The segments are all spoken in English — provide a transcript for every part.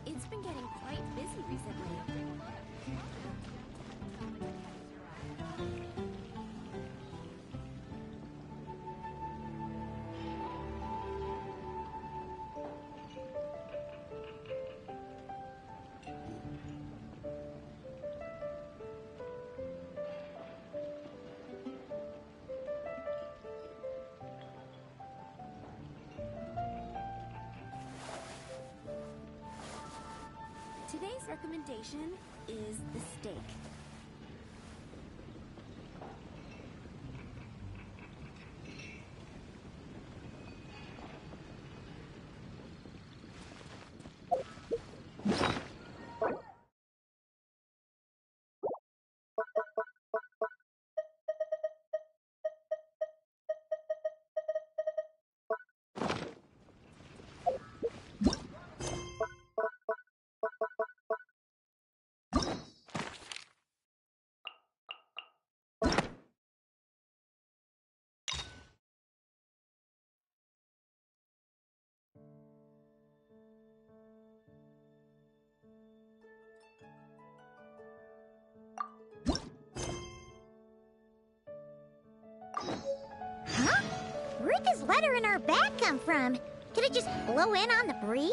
It's been getting quite busy recently. Today's recommendation is the steak. Huh? Where'd this letter in our bag come from? Did it just blow in on the breeze?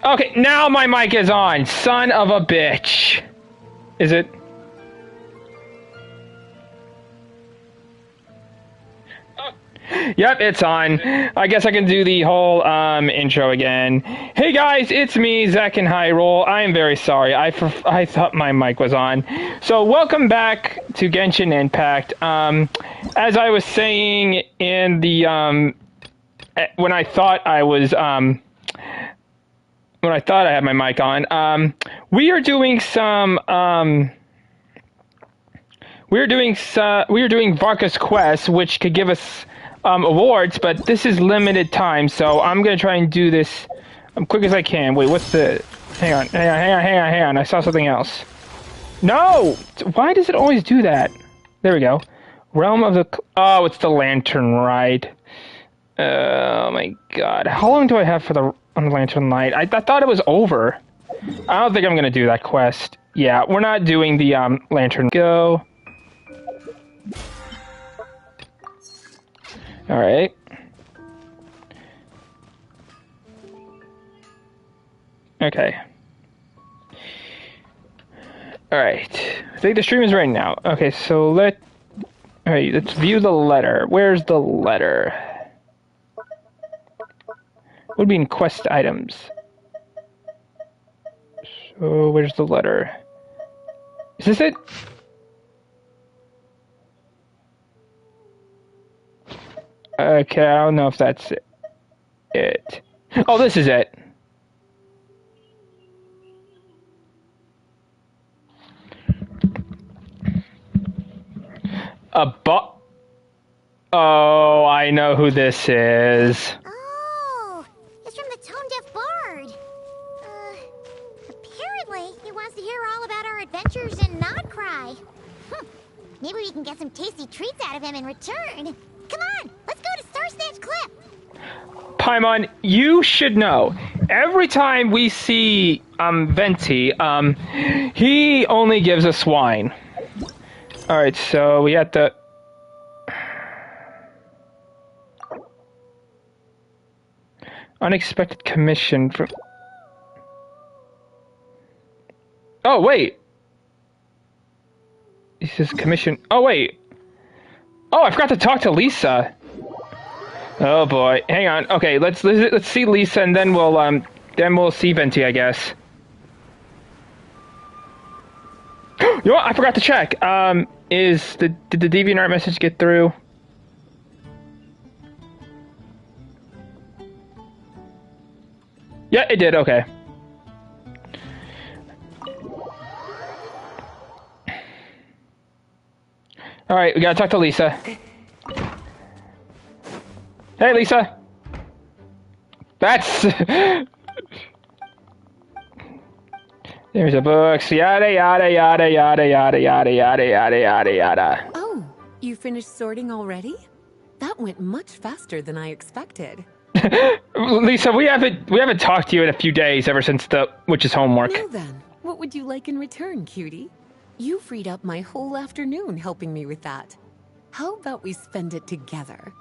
Okay, now my mic is on. Son of a bitch. Is it? Yep, it's on. I guess I can do the whole intro again. Hey guys, it's me, Zach in Hyrule. I am very sorry. I thought my mic was on. So welcome back to Genshin Impact. As I was saying in the when I thought I had my mic on, we are doing Varka's quest, which could give us awards, but this is limited time, so I'm gonna try and do this quick as I can. Wait, what's the? Hang on. I saw something else. No! Why does it always do that? There we go. Realm of the. Oh, it's the Lantern Ride. Oh my god. How long do I have on the Lantern Ride? I thought it was over. I don't think I'm gonna do that quest. Yeah, we're not doing the Lantern. Go. Alright. Okay. Alright. I think the stream is right now. Okay, so alright, let's view the letter. Where's the letter? Would be in quest items. So where's the letter? Is this it? Okay, I don't know if that's it. Oh, this is it. Oh, I know who this is. Oh, it's from the tone-deaf bard. Apparently he wants to hear all about our adventures in Nodcry. Maybe we can get some tasty treats out of him in return. Come on, let's go to Star Snatch Cliff. Paimon, you should know. Every time we see Venti, he only gives us wine. Alright, so we have to... Unexpected commission from... Oh, wait! This is commission... Oh, wait! Oh, I forgot to talk to Lisa! Oh boy, hang on. Okay, let's see Lisa, and then we'll see Venti, I guess. You know what? I forgot to check. Did the DeviantArt message get through? Yeah, it did. Okay. All right, we gotta talk to Lisa. Hey, Lisa. That's... There's a books, yada yada yada yada yada yada yada yada yada yada. Oh, you finished sorting already? That went much faster than I expected. Lisa, we haven't talked to you in a few days ever since the witch's homework. Now then, what would you like in return, cutie? You freed up my whole afternoon helping me with that. How about we spend it together?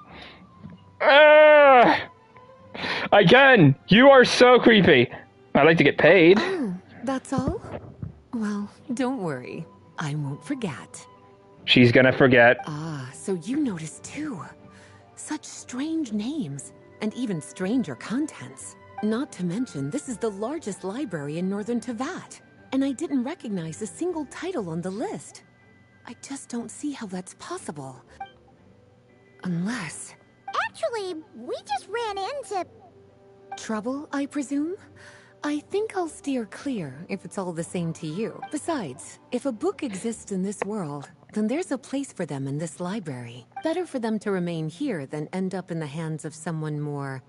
Again, you are so creepy. I'd like to get paid. Oh, that's all? Well, don't worry. I won't forget. She's gonna forget. Ah, so you noticed too. Such strange names, and even stranger contents. Not to mention, this is the largest library in Northern Tevat, and I didn't recognize a single title on the list. I just don't see how that's possible. Unless... Actually, we just ran into... Trouble, I presume? I think I'll steer clear if it's all the same to you. Besides, if a book exists in this world, then there's a place for them in this library. Better for them to remain here than end up in the hands of someone more...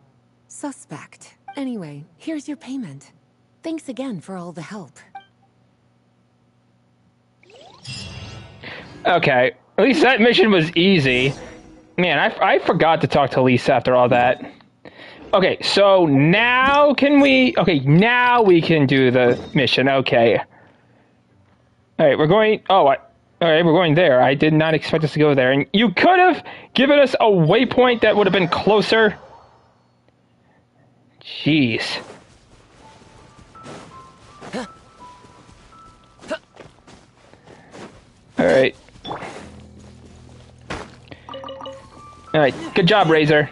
suspect. Anyway, here's your payment. Thanks again for all the help. Okay, at least that mission was easy. Man, I forgot to talk to Lisa after all that. Okay, so now can we... Okay, now we can do the mission. Okay. Alright, we're going... Oh, alright, we're going there. I did not expect us to go there. And you could have given us a waypoint that would have been closer. Jeez. Alright. Alright, good job, Razor.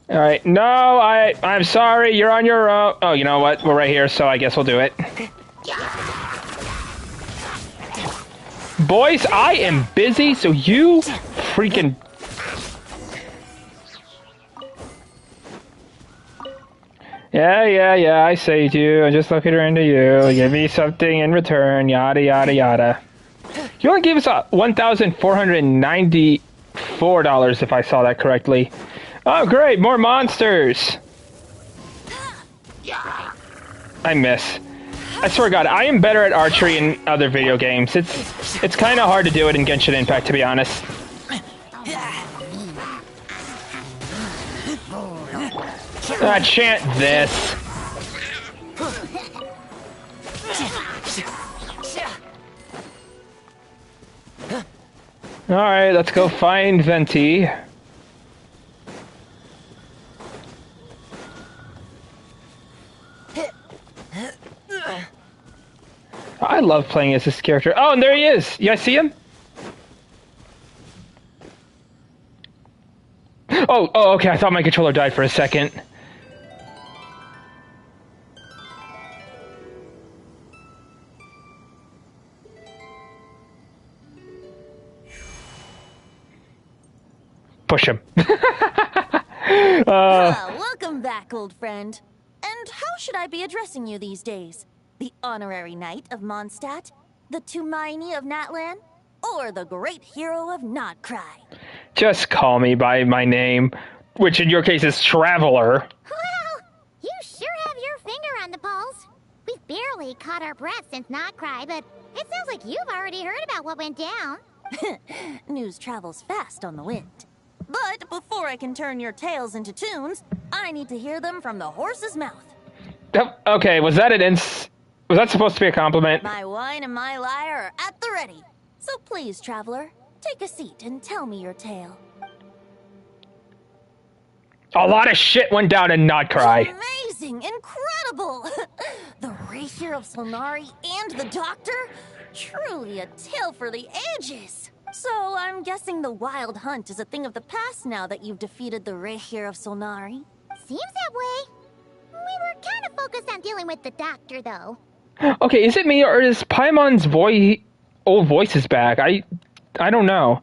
Alright, no, I'm sorry, you're on your own. Oh, you know what? We're right here, so I guess we'll do it. Boys, I am busy, so you freaking... Yeah, I saved you. I just looked into you. Give me something in return, yada, yada, yada. You only gave us $1,494 if I saw that correctly. Oh, great, more monsters. I miss. I swear to God, I am better at archery in other video games. It's kind of hard to do it in Genshin Impact, to be honest. Chant this. Alright, let's go find Venti. I love playing as this character. Oh, and there he is! You guys see him? Oh, okay, I thought my controller died for a second. Push him. Welcome back, old friend. And how should I be addressing you these days? The honorary knight of Mondstadt? The Tumaini of Natlan? Or the great hero of Nodcry? Just call me by my name, which in your case is Traveler. Well, you sure have your finger on the pulse. We've barely caught our breath since Nodcry, but it sounds like you've already heard about what went down. News travels fast on the wind. But before I can turn your tales into tunes, I need to hear them from the horse's mouth. Okay, was that was that supposed to be a compliment? My wine and my lyre are at the ready. So please, traveler, take a seat and tell me your tale. A lot of shit went down in Nodcry. Amazing! Incredible! The Rapier of Solnari and the Doctor? Truly a tale for the ages! So I'm guessing the Wild Hunt is a thing of the past now that you've defeated the Rapier of Solnari? Seems that way. We were kind of focused on dealing with the Doctor, though. Okay, is it me or is Paimon's old voices back? I don't know.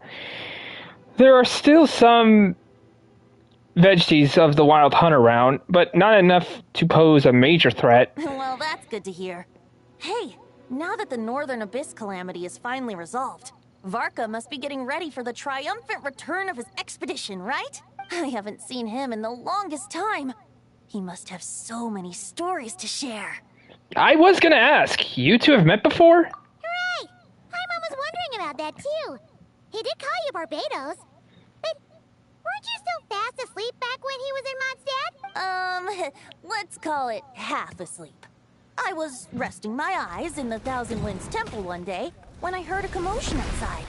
There are still some veggies of the Wild Hunt around, but not enough to pose a major threat. Well, that's good to hear. Hey, now that the Northern Abyss calamity is finally resolved, Varka must be getting ready for the triumphant return of his expedition, right? I haven't seen him in the longest time. He must have so many stories to share. I was gonna ask, you two have met before? Hooray! Paimon was wondering about that too. He did call you Barbados. But weren't you still fast asleep back when he was in Mondstadt? Let's call it half asleep. I was resting my eyes in the Thousand Winds Temple one day when I heard a commotion outside.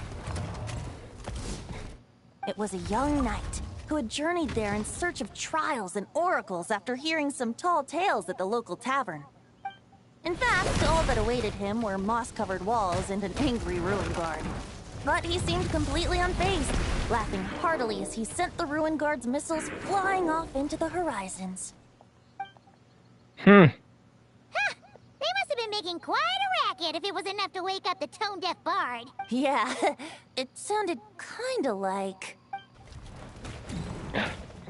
It was a young knight who had journeyed there in search of trials and oracles after hearing some tall tales at the local tavern. In fact, all that awaited him were moss-covered walls and an angry ruin guard. But he seemed completely unfazed, laughing heartily as he sent the ruin guard's missiles flying off into the horizons. Huh! They must have been making quite a racket if it was enough to wake up the tone-deaf bard. Yeah, it sounded kinda like...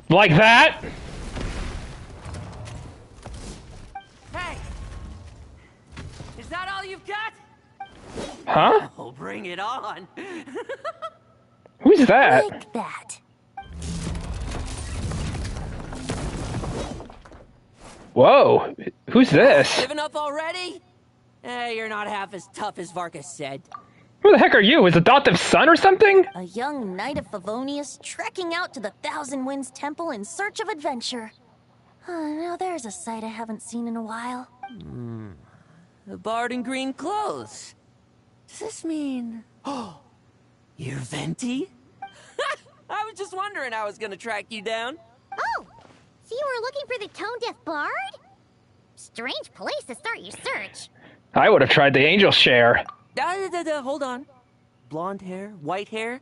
Like that? Hey! Is that all you've got? Huh? Oh, bring it on! Who's that? like that. Whoa, who's this? Given up already? You're not half as tough as Varka said. Who the heck are you? His adoptive son or something? A young knight of Favonius trekking out to the Thousand Winds Temple in search of adventure. Now there's a sight I haven't seen in a while. The bard in green clothes. Does this mean... Oh, you're Venti? I was just wondering how I was gonna track you down. Oh! So you were looking for the tone-deaf bard? Strange place to start your search. I would have tried the angel share. Hold on. Blonde hair, white hair.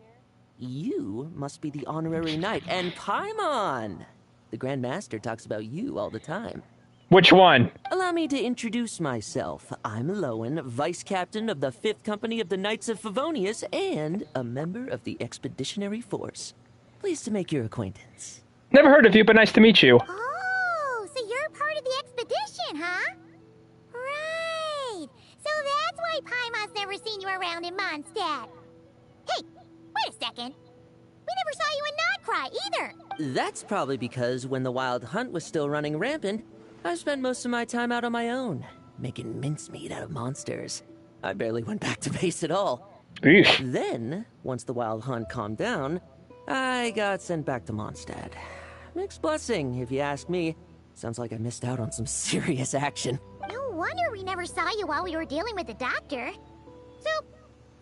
You must be the honorary knight. And Paimon! The Grand Master talks about you all the time. Which one? Allow me to introduce myself. I'm Lowen, Vice Captain of the 5th Company of the Knights of Favonius and a member of the Expeditionary Force. Pleased to make your acquaintance. Never heard of you, but nice to meet you. Oh, so you're part of the expedition, huh? Right. So that's why Paimon's never seen you around in Mondstadt. Hey, wait a second. We never saw you in Notcry either. That's probably because when the Wild Hunt was still running rampant, I spent most of my time out on my own, making mincemeat out of monsters. I barely went back to base at all. Eesh. Then, once the Wild Hunt calmed down, I got sent back to Mondstadt. Mixed blessing, if you ask me. Sounds like I missed out on some serious action. No wonder we never saw you while we were dealing with the doctor. So,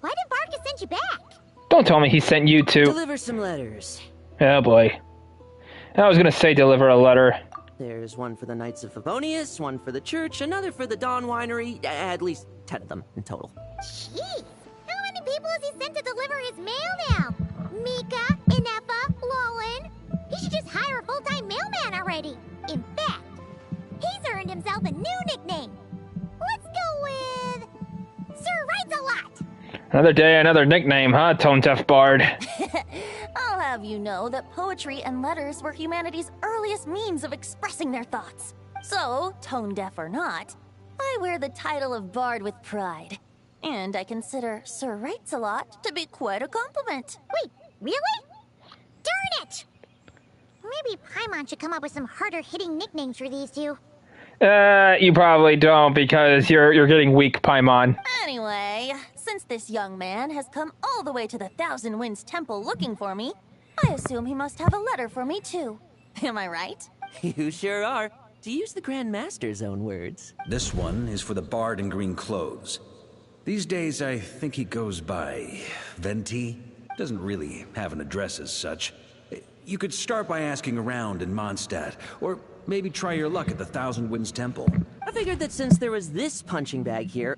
why did Varka send you back? Don't tell me he sent you to... Deliver some letters. Oh boy. I was gonna say deliver a letter. There's one for the Knights of Favonius, one for the church, another for the Dawn Winery, at least 10 of them in total. Jeez, how many people has he sent to deliver his mail now? Mika, Inefa, Lowen. He should just hire a full-time mailman already. In fact, he's earned himself a new nickname. Let's go with... Sir Writes-A-Lot. Another day, another nickname, huh, Tone Deaf Bard? I'll have you know that poetry and letters were humanity's earliest means of expressing their thoughts. So, tone deaf or not, I wear the title of Bard with pride. And I consider Sir Writes-A-Lot to be quite a compliment. Wait, really? Darn it! Maybe Paimon should come up with some harder-hitting nicknames for these two. You probably don't because you're getting weak, Paimon. Anyway, since this young man has come all the way to the Thousand Winds Temple looking for me, I assume he must have a letter for me too. Am I right? You sure are. To use the Grand Master's own words. This one is for the bard in green clothes. These days, I think he goes by Venti. Doesn't really have an address as such. You could start by asking around in Mondstadt, or maybe try your luck at the Thousand Winds Temple. I figured that since there was this punching bag here,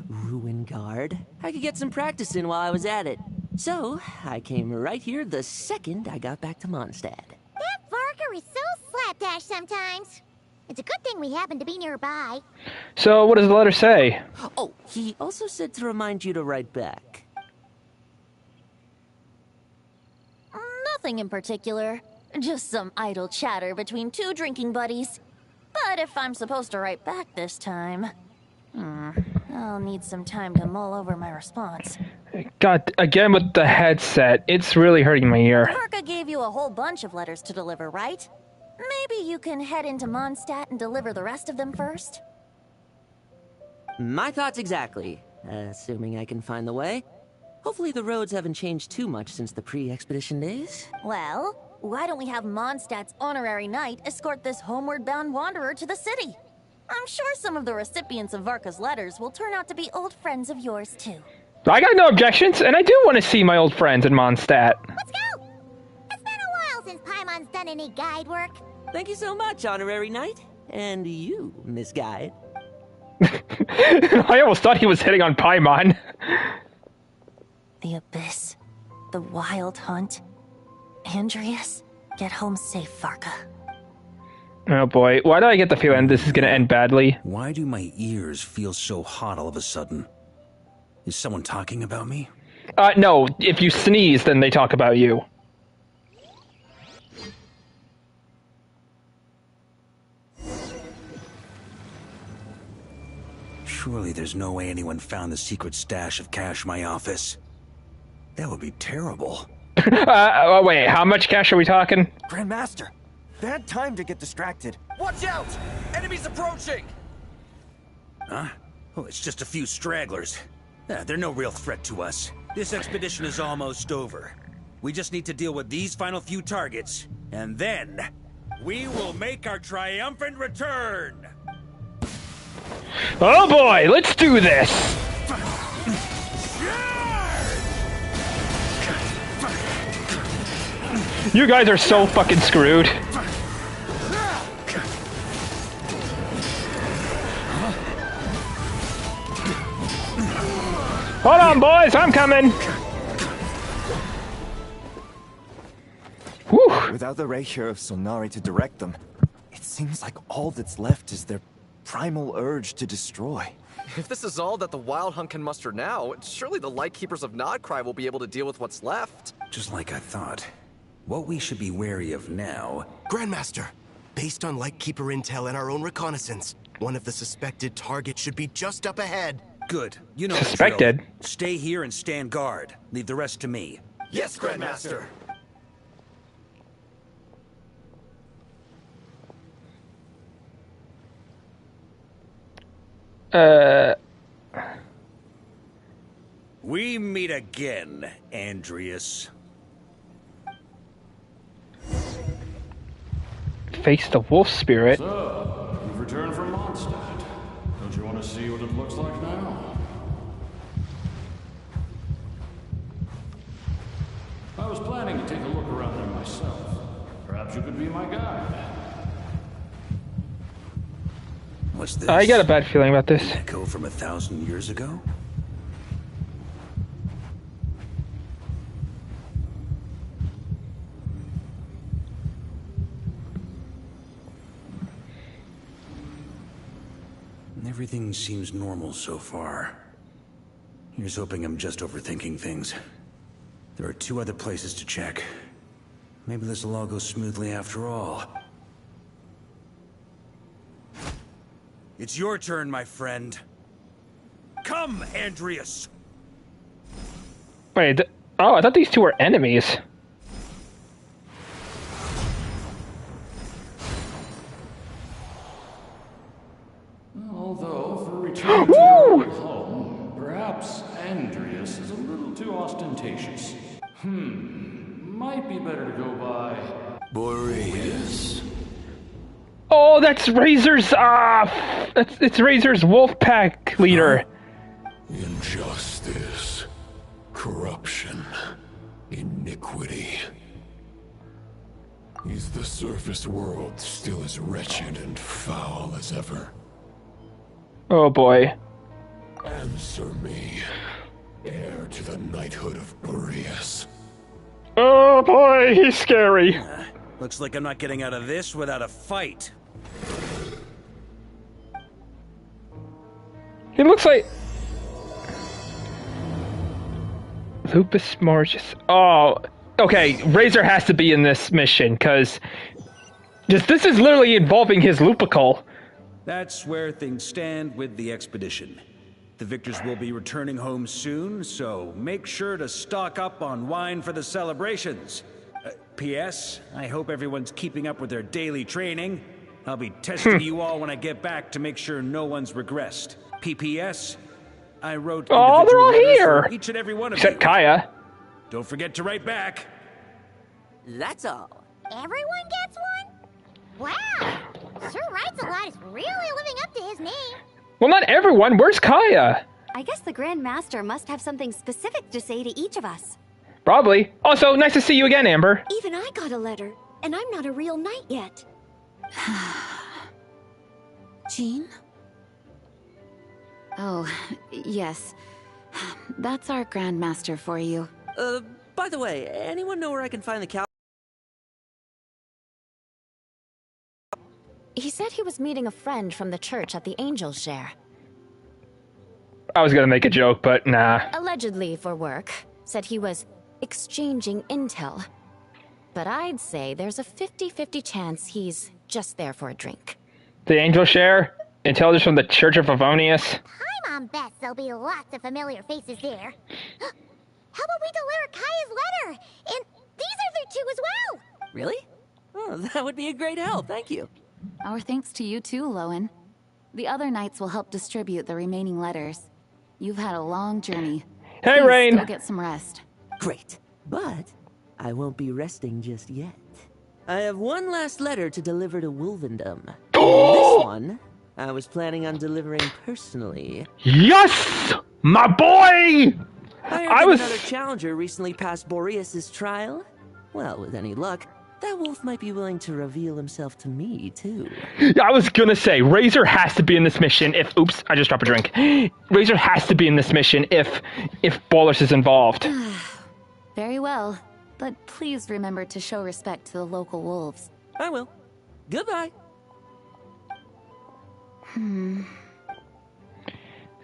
ruin guard, I could get some practice in while I was at it. So, I came right here the second I got back to Mondstadt. That Varka is so slapdash sometimes. It's a good thing we happen to be nearby. So, what does the letter say? Oh, he also said to remind you to write back. Nothing in particular. Just some idle chatter between two drinking buddies. But if I'm supposed to write back this time... I'll need some time to mull over my response. God, again with the headset. It's really hurting my ear. Varka gave you a whole bunch of letters to deliver, right? Maybe you can head into Mondstadt and deliver the rest of them first? My thoughts exactly. Assuming I can find the way. Hopefully the roads haven't changed too much since the pre-expedition days. Well, why don't we have Mondstadt's honorary knight escort this homeward-bound wanderer to the city? I'm sure some of the recipients of Varka's letters will turn out to be old friends of yours, too. I got no objections, and I do want to see my old friends in Mondstadt. Let's go! It's been a while since Paimon's done any guide work. Thank you so much, honorary knight. And you, Miss Guide. I almost thought he was hitting on Paimon. The Abyss. The Wild Hunt. Andreas, get home safe, Varka. Oh boy, why do I get the feeling this is gonna end badly? Why do my ears feel so hot all of a sudden? Is someone talking about me? No, if you sneeze, then they talk about you. Surely there's no way anyone found the secret stash of cash in my office. That would be terrible. Oh wait, how much cash are we talking? Grandmaster, bad time to get distracted. Watch out! Enemies approaching! Huh? Oh, it's just a few stragglers. They're no real threat to us. This expedition is almost over. We just need to deal with these final few targets, and then we will make our triumphant return! Oh boy, let's do this! You guys are so fucking screwed. Hold on, boys, I'm coming! Whew. Without the Rapier of Solnari to direct them, it seems like all that's left is their primal urge to destroy. If this is all that the Wild Hunt can muster now, surely the Lightkeepers of Nodcry will be able to deal with what's left. Just like I thought. What we should be wary of now... Grandmaster, based on Lightkeeper intel and our own reconnaissance, one of the suspected targets should be just up ahead. Good. You know the Suspected? drill. Stay here and stand guard. Leave the rest to me. Yes, Grandmaster. We meet again, Andreas. Face the wolf spirit. So, you've returned from Mondstadt. Don't you want to see what it looks like now? I was planning to take a look around there myself. Perhaps you could be my guide. What's this? I got a bad feeling about this. Echo from 1,000 years ago? Everything seems normal so far. Here's hoping I'm just overthinking things. There are 2 other places to check. Maybe this will all go smoothly after all. It's your turn, my friend. Come, Andreas! Wait, oh, I thought these 2 were enemies. Although, for returning to your home, perhaps Andreas is a little too ostentatious. Might be better to go by... Boreas. Oh, that's Razor's, it's Razor's wolf pack leader. Injustice. Corruption. Iniquity. Is the surface world still as wretched and foul as ever? Oh boy. Answer me, heir to the knighthood of Boreas. Oh boy, he's scary. Looks like I'm not getting out of this without a fight. He looks like... Lupus Margus. Oh, okay, Razor has to be in this mission, because... This is literally involving his Lupical. That's where things stand with the expedition. The victors will be returning home soon, so make sure to stock up on wine for the celebrations. P.S. I hope everyone's keeping up with their daily training. I'll be testing you all when I get back to make sure no one's regressed. P.P.S. I wrote Oh, they're all individual letters here! for each and every one of Except you. Kaya. Don't forget to write back. That's all. Everyone gets one? Wow! Sir writes a lot is really living up to his name. Well, not everyone. Where's Kaya? I guess the Grand Master must have something specific to say to each of us. Probably. Also, nice to see you again, Amber. Even I got a letter, and I'm not a real knight yet. Jean? Oh, yes. That's our Grandmaster for you. By the way, anyone know where I can find the cow? He said he was meeting a friend from the church at the Angel Share. I was gonna make a joke, but nah. Allegedly for work. Said he was exchanging intel. But I'd say there's a 50-50 chance he's just there for a drink. The Angel Share? Intelligence from the Church of Favonius? I'm on bets there'll be lots of familiar faces there. How about we deliver Kaya's letter? And these other two as well! Really? Oh, that would be a great help, thank you. Our thanks to you too, Lowen. The other knights will help distribute the remaining letters. You've had a long journey. Hey, Please Rain! go get some rest. Great. But I won't be resting just yet. I have one last letter to deliver to Wolvendom. This one, I was planning on delivering personally. Yes! My boy! I was another challenger recently passed Boreas's trial. Well, with any luck, that wolf might be willing to reveal himself to me, too. I was gonna say, Razor has to be in this mission if... Oops, I just dropped a drink. Razor has to be in this mission if Bolas is involved. Very well. But please remember to show respect to the local wolves. I will. Goodbye.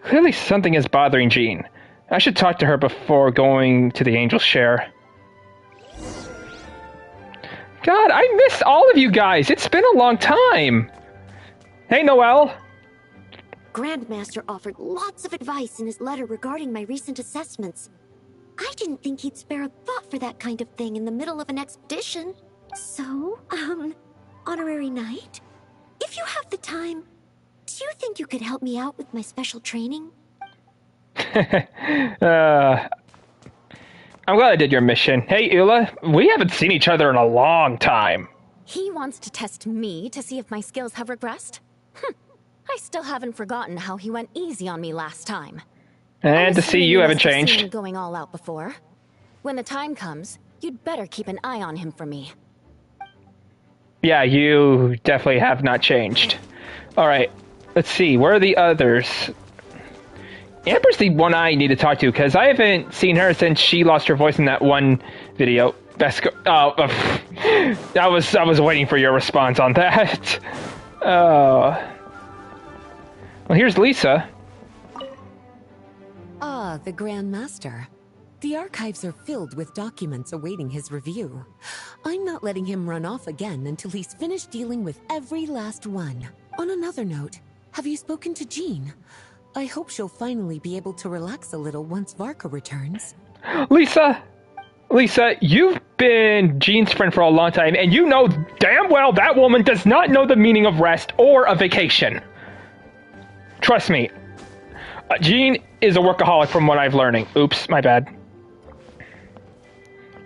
Clearly something is bothering Jean. I should talk to her before going to the Angel's Share. God, I missed all of you guys. It's been a long time. Hey, Noelle. Grandmaster offered lots of advice in his letter regarding my recent assessments. I didn't think he'd spare a thought for that kind of thing in the middle of an expedition. So, honorary knight, if you have the time, do you think you could help me out with my special training? I'm glad I did your mission. Hey, Eula, we haven't seen each other in a long time. He wants to test me to see if my skills have regressed? I still haven't forgotten how he went easy on me last time. And to see you haven't changed. Seen going all out before. When the time comes, you'd better keep an eye on him for me. Yeah, you definitely have not changed. Alright, let's see. Where are the others? Amber's the one I need to talk to, because I haven't seen her since she lost her voice in that one video. I was waiting for your response on that. Well, here's Lisa. Ah, the Grand Master. The archives are filled with documents awaiting his review. I'm not letting him run off again until he's finished dealing with every last one. On another note, have you spoken to Jean? I hope she'll finally be able to relax a little once Varka returns. Lisa, you've been Jean's friend for a long time, and you know damn well that woman does not know the meaning of rest or a vacation. Trust me. Jean is a workaholic from what I've learning. Oops, my bad.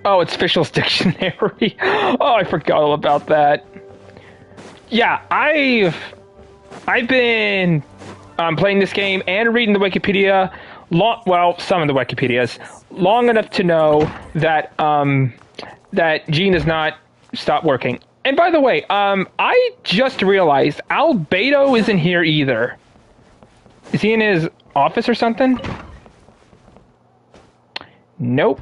Oh, it's Fischl's Dictionary. Oh, I forgot all about that. Yeah, I've been playing this game and reading the Wikipedia, some of the Wikipedias, long enough to know that that Jean has not stopped working. And by the way, I just realized Albedo isn't here either. Is he in his office or something? Nope.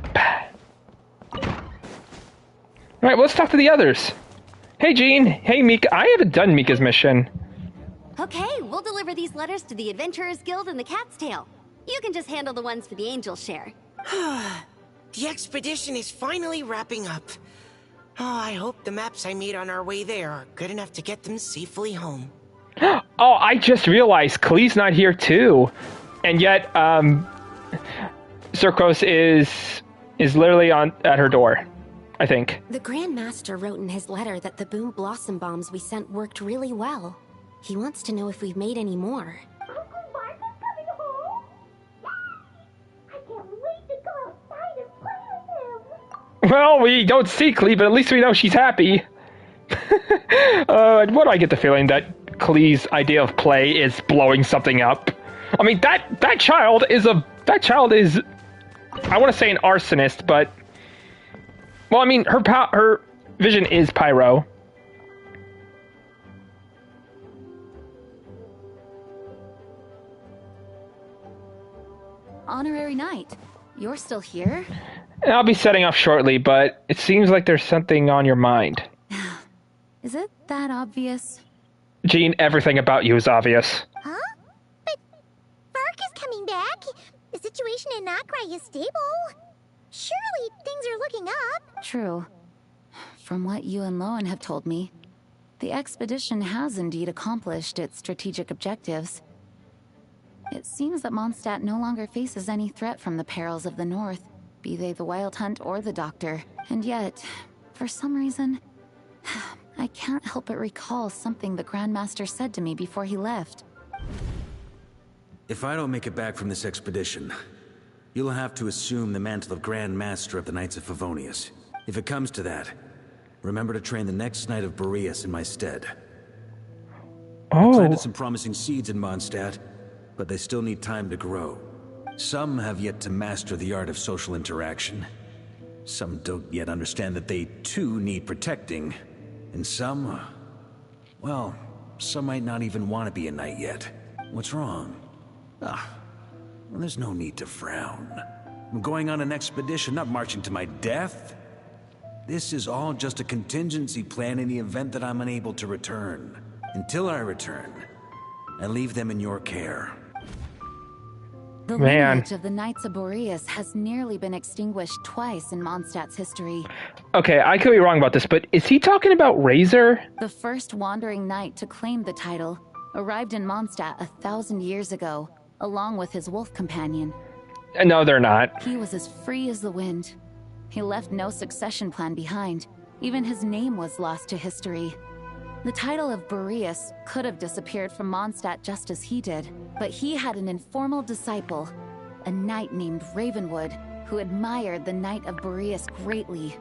Alright, well, let's talk to the others. Hey, Jean. Hey, Mika. I haven't done Mika's mission. Okay, we'll deliver these letters to the Adventurers Guild and the Cat's Tail. You can just handle the ones for the Angel's Share. The expedition is finally wrapping up. Oh, I hope the maps I made on our way there are good enough to get them safely home. Oh, I just realized Klee's not here too. and yet Zirkos is literally at her door, I think. The Grand Master wrote in his letter that the boom blossom bombs we sent worked really well. He wants to know if we've made any more. Uncle Varka's coming home? Yay! I can't wait to go outside and play with him. Well, we don't see Klee, but at least we know she's happy. What do I get the feeling that Klee's idea of play is blowing something up? I mean, that child is I want to say an arsonist, but well, I mean, her vision is pyro. Honorary Knight, you're still here? I'll be setting off shortly, but it seems like there's something on your mind. Is it that obvious? Jean, everything about you is obvious. Huh? But Varka's coming back. The situation in Notcry is stable. Surely things are looking up. True. From what you and Lowen have told me, the expedition has indeed accomplished its strategic objectives. It seems that Mondstadt no longer faces any threat from the perils of the North, be they the Wild Hunt or the Doctor. And yet, for some reason, I can't help but recall something the Grandmaster said to me before he left. If I don't make it back from this expedition, you'll have to assume the mantle of Grand Master of the Knights of Favonius. If it comes to that, remember to train the next Knight of Boreas in my stead. I planted some promising seeds in Mondstadt, but they still need time to grow. Some have yet to master the art of social interaction. Some don't yet understand that they too need protecting. And some, well, some might not even want to be a knight yet. What's wrong? Well, there's no need to frown. I'm going on an expedition, not marching to my death. This is all just a contingency plan in the event that I'm unable to return. Until I return, I leave them in your care. The lineage of the Knights of Boreas has nearly been extinguished twice in Mondstadt's history. Okay, I could be wrong about this, but is he talking about Razor? The first wandering knight to claim the title arrived in Mondstadt 1,000 years ago, along with his wolf companion. No, they're not. He was as free as the wind. He left no succession plan behind. Even his name was lost to history. The title of Boreas could have disappeared from Mondstadt just as he did, but he had an informal disciple, a knight named Ravenwood, who admired the Knight of Boreas greatly.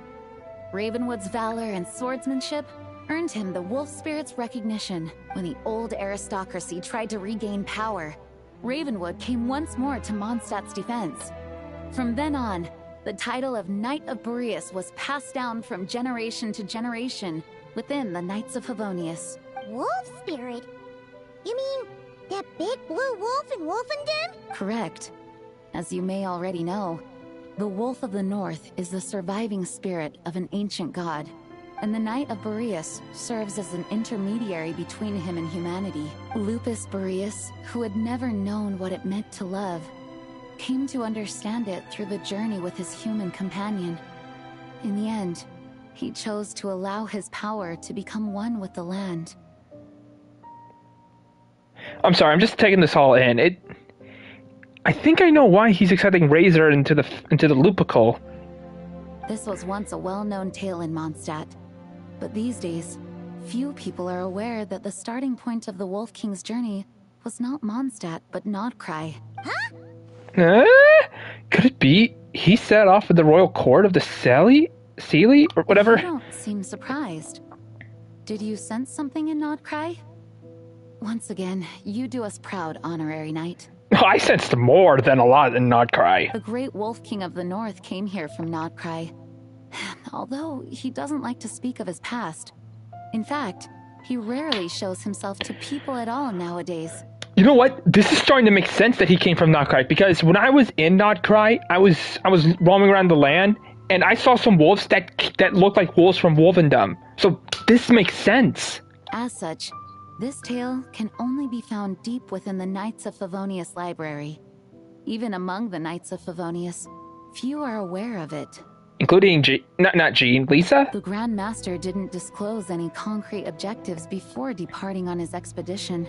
Ravenwood's valor and swordsmanship earned him the wolf spirit's recognition. When the old aristocracy tried to regain power, Ravenwood came once more to Mondstadt's defense. From then on, the title of Knight of Boreas was passed down from generation to generation within the Knights of Favonius. Wolf spirit? You mean that big blue wolf in Wolfenden? Correct. As you may already know, the Wolf of the North is the surviving spirit of an ancient god, and the Knight of Boreas serves as an intermediary between him and humanity. Lupus Boreas, who had never known what it meant to love, came to understand it through the journey with his human companion. In the end, he chose to allow his power to become one with the land. I'm sorry, I'm just taking this all in. I think I know why he's accepting Razor into the Lupical. This was once a well-known tale in Mondstadt, but these days, few people are aware that the starting point of the Wolf King's journey was not Mondstadt, but Nodcry. Huh? Could it be he set off with the royal court of the Sealy, or whatever? You don't seem surprised. Did you sense something in Nodcry? Once again, you do us proud, Honorary Knight. I sensed more than a lot in Nodcry. The great Wolf King of the North came here from Nodcry. Although he doesn't like to speak of his past. In fact, he rarely shows himself to people at all nowadays. You know what? This is starting to make sense that he came from Nodcry, because when I was in Nodcry, I was roaming around the land, and I saw some wolves that looked like wolves from Wolvendom. So this makes sense. As such, this tale can only be found deep within the Knights of Favonius library. Even among the Knights of Favonius, few are aware of it. Including not Jean, Lisa? The Grand Master didn't disclose any concrete objectives before departing on his expedition.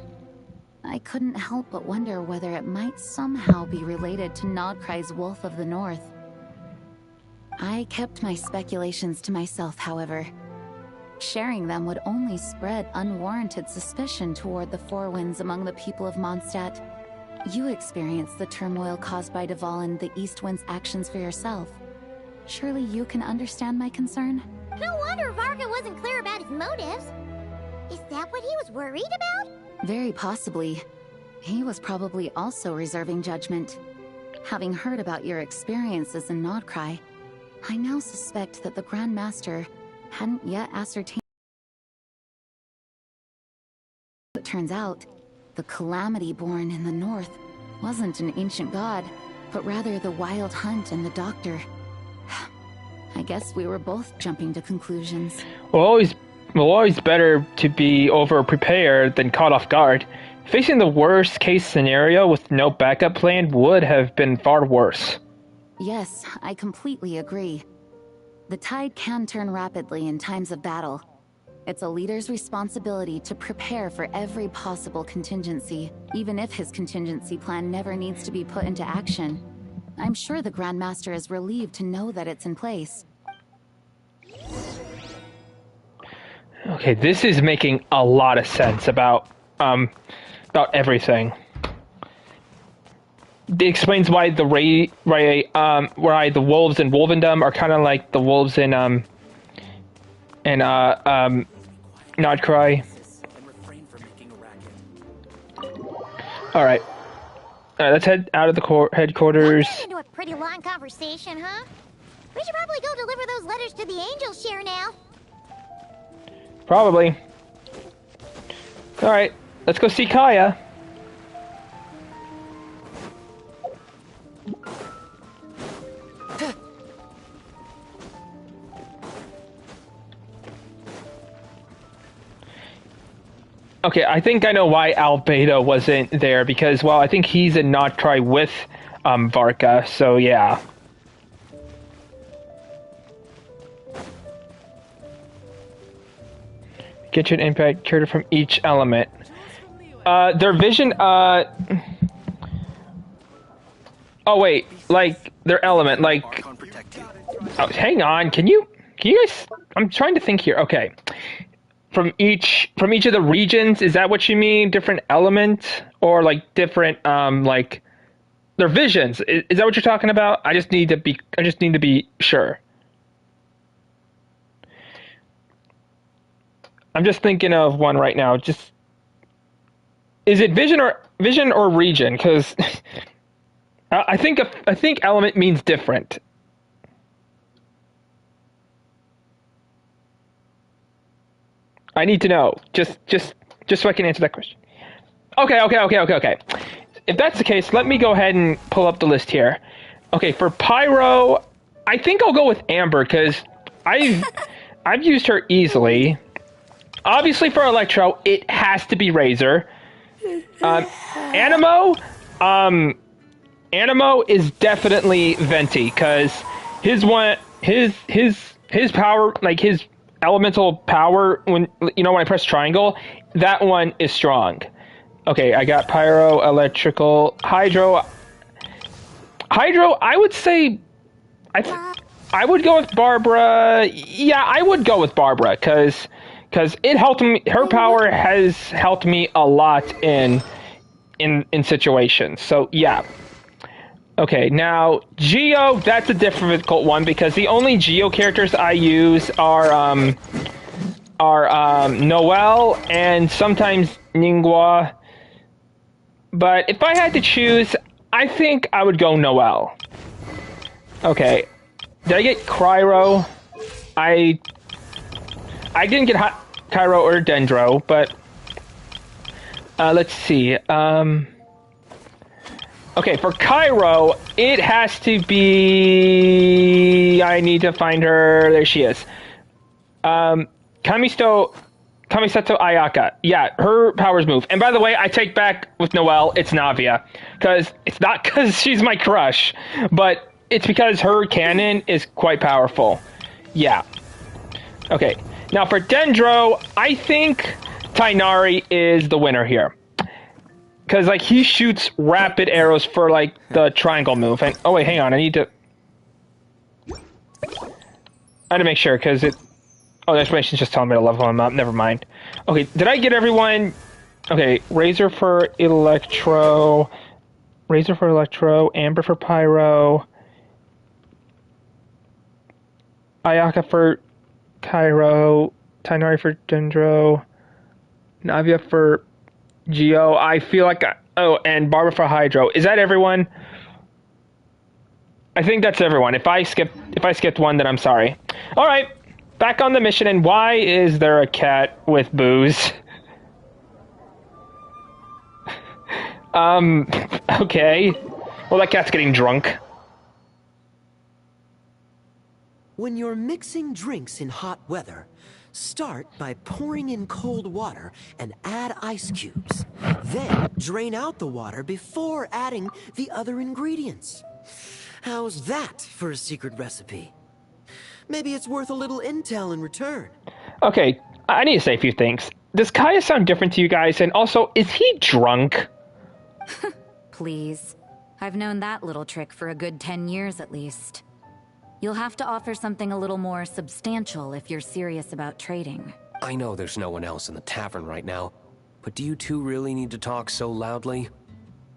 I couldn't help but wonder whether it might somehow be related to Nodcry's Wolf of the North. I kept my speculations to myself, however. Sharing them would only spread unwarranted suspicion toward the Four Winds among the people of Mondstadt. You experienced the turmoil caused by Duvall and the East Wind's actions for yourself. Surely you can understand my concern? No wonder Varka wasn't clear about his motives. Is that what he was worried about? Very possibly. He was probably also reserving judgment. Having heard about your experiences in Nodcry, I now suspect that the Grand Master hadn't yet ascertained. It turns out, the Calamity born in the north wasn't an ancient god, but rather the Wild Hunt and the Doctor. I guess we were both jumping to conclusions. Always better to be over-prepared than caught off guard. Facing the worst-case scenario with no backup plan would have been far worse. Yes, I completely agree. The tide can turn rapidly in times of battle. It's a leader's responsibility to prepare for every possible contingency, even if his contingency plan never needs to be put into action. I'm sure the Grand Master is relieved to know that it's in place. Okay, this is making a lot of sense about everything. It explains why the why the wolves in Wolvendom are kind of like the wolves in Nodcry. All right, let's head out of the headquarters. We're into a pretty long conversation, huh? We should probably go deliver those letters to the Angels share now. Probably. All right, let's go see Kaya. Okay, I think I know why Albedo wasn't there, because, well, I think he's in Nodcry with Varka, so yeah. Get your impact cured from each element. Their vision, oh wait, like, their element, like... Oh, hang on, can you guys... I'm trying to think here, okay. From each of the regions, is that what you mean? Different element? Or, like, different, like... Their visions, is that what you're talking about? I just need to be sure. I'm just thinking of one right now. Just is it vision or region? Because I think element means different. I need to know just so I can answer that question. Okay. If that's the case, let me go ahead and pull up the list here. Okay, for Pyro, I think I'll go with Amber because I've used her easily. Obviously, for Electro, it has to be Razor. Animo is definitely Venti because his power, like his elemental power, when I press triangle, that one is strong. Okay, I got Pyro, Electrical, Hydro. I would say, I would go with Barbara. Yeah, I would go with Barbara because it helped me. Her power has helped me a lot in situations. So yeah. Okay, now Geo, that's a difficult one because the only Geo characters I use are Noelle and sometimes Ningguang. But if I had to choose, I think I would go Noelle. Okay, did I get Cryo? I didn't get Cairo or Dendro, but let's see. Okay, for Cairo, it has to be... I need to find her. There she is. Kamisato Ayaka. Yeah, her powers move. And by the way, I take back with Noelle, it's Navia. Because it's not because she's my crush, but it's because her cannon is quite powerful. Yeah. Okay. Now for Dendro, I think Tainari is the winner here. Because, like, he shoots rapid arrows for, like, the triangle move. And, oh, wait, hang on. I need to make sure, because it... Oh, the explanation's just telling me to level him up. Never mind. Okay, did I get everyone... Okay, Razor for Electro... Razor for Electro, Amber for Pyro... Ayaka for Cairo, Tainari for Dendro, Navia for Geo. I feel like and Barbara for Hydro. Is that everyone? I think that's everyone. If I skipped one, then I'm sorry. All right, back on the mission. And why is there a cat with booze? Okay. Well, that cat's getting drunk. When you're mixing drinks in hot weather, start by pouring in cold water and add ice cubes. Then drain out the water before adding the other ingredients. How's that for a secret recipe? Maybe it's worth a little intel in return. Okay, I need to say a few things. Does Kaya sound different to you guys? And also, is he drunk? Please. I've known that little trick for a good 10 years at least. You'll have to offer something a little more substantial if you're serious about trading. I know there's no one else in the tavern right now, but do you two really need to talk so loudly?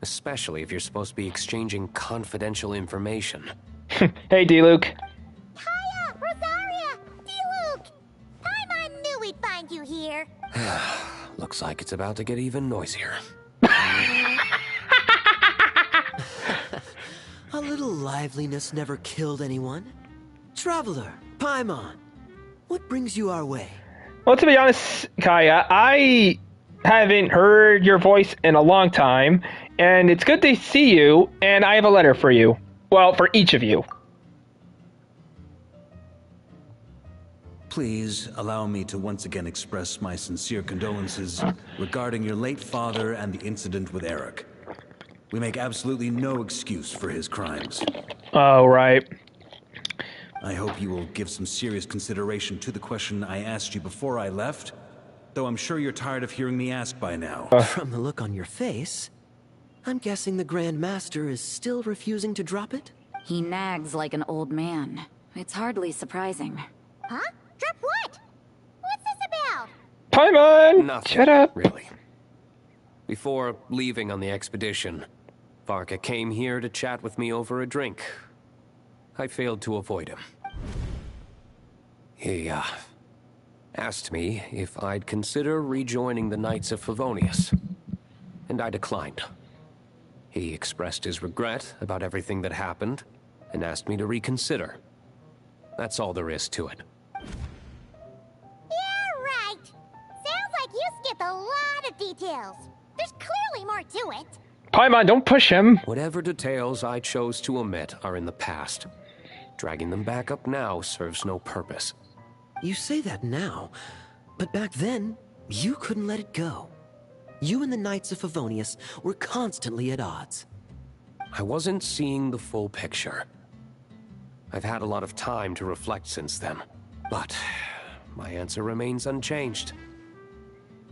Especially if you're supposed to be exchanging confidential information. Hey, D-Luke. Hiya, Rosaria! D-Luke! Paimon knew we'd find you here. Looks like it's about to get even noisier. A little liveliness never killed anyone. Traveler, Paimon, what brings you our way? Well, to be honest, Kaya, I haven't heard your voice in a long time, and it's good to see you, and I have a letter for you. Well, for each of you. Please allow me to once again express my sincere condolences regarding your late father and the incident with Eric. We make absolutely no excuse for his crimes. Oh, right. I hope you will give some serious consideration to the question I asked you before I left, though I'm sure you're tired of hearing me ask by now. From the look on your face, I'm guessing the Grand Master is still refusing to drop it? He nags like an old man. It's hardly surprising. Huh? Drop what? What's this about? Paimon! Nothing, Shut up. really. Before leaving on the expedition, Varka came here to chat with me over a drink. I failed to avoid him. He, asked me if I'd consider rejoining the Knights of Favonius, and I declined. He expressed his regret about everything that happened, and asked me to reconsider. That's all there is to it. Yeah, right. Sounds like you skipped a lot of details. There's clearly more to it. Paimon, don't push him. Whatever details I chose to omit are in the past. Dragging them back up now serves no purpose. You say that now, but back then, you couldn't let it go. You and the Knights of Favonius were constantly at odds. I wasn't seeing the full picture. I've had a lot of time to reflect since then, but my answer remains unchanged.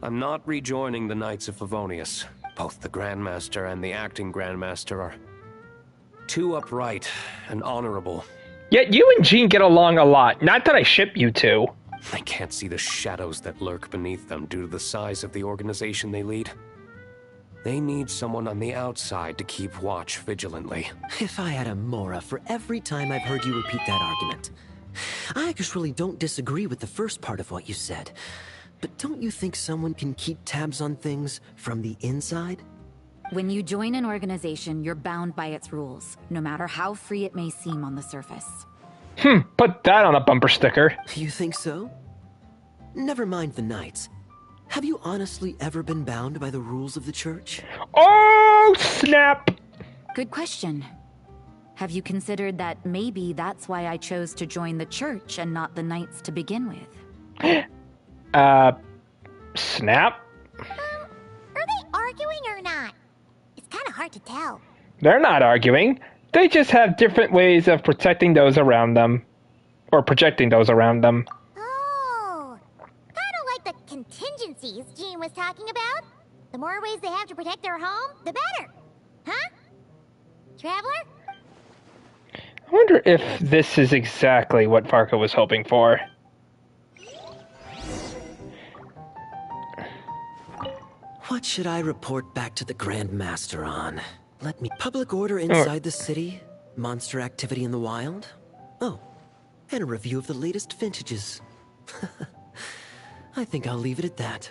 I'm not rejoining the Knights of Favonius. Both the Grandmaster and the acting Grandmaster are too upright and honorable. Yet you and Jean get along a lot. Not that I ship you two. I can't see the shadows that lurk beneath them due to the size of the organization they lead. They need someone on the outside to keep watch vigilantly. If I had a Mora for every time I've heard you repeat that argument. I actually don't disagree with the first part of what you said. But don't you think someone can keep tabs on things from the inside? When you join an organization, you're bound by its rules, no matter how free it may seem on the surface. Put that on a bumper sticker. You think so? Never mind the Knights. Have you honestly ever been bound by the rules of the Church? Oh, snap! Good question. Have you considered that maybe that's why I chose to join the Church and not the Knights to begin with? Snap? Are they arguing or not? It's kind of hard to tell. They're not arguing. They just have different ways of protecting those around them. Or projecting those around them. Oh, kind of like the contingencies Jean was talking about. The more ways they have to protect their home, the better. Huh? Traveler? I wonder if this is exactly what Varka was hoping for. What should I report back to the Grand Master on? Let me... Public order inside the city, monster activity in the wild. Oh, and a review of the latest vintages. I think I'll leave it at that.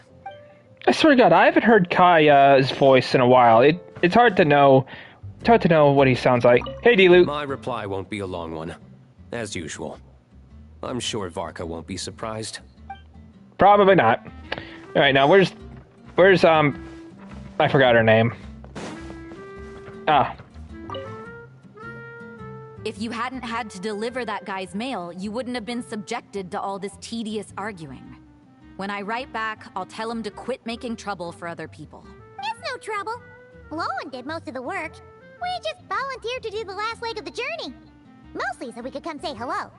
I swear to God, I haven't heard Kaya's voice in a while. It's hard to know. It's hard to know what he sounds like. Hey, D-Luke. My reply won't be a long one, as usual. I'm sure Varka won't be surprised. Probably not. All right, now where's I forgot her name. Ah. If you hadn't had to deliver that guy's mail, you wouldn't have been subjected to all this tedious arguing. When I write back, I'll tell him to quit making trouble for other people. It's no trouble. Lowen did most of the work. We just volunteered to do the last leg of the journey. Mostly so we could come say hello.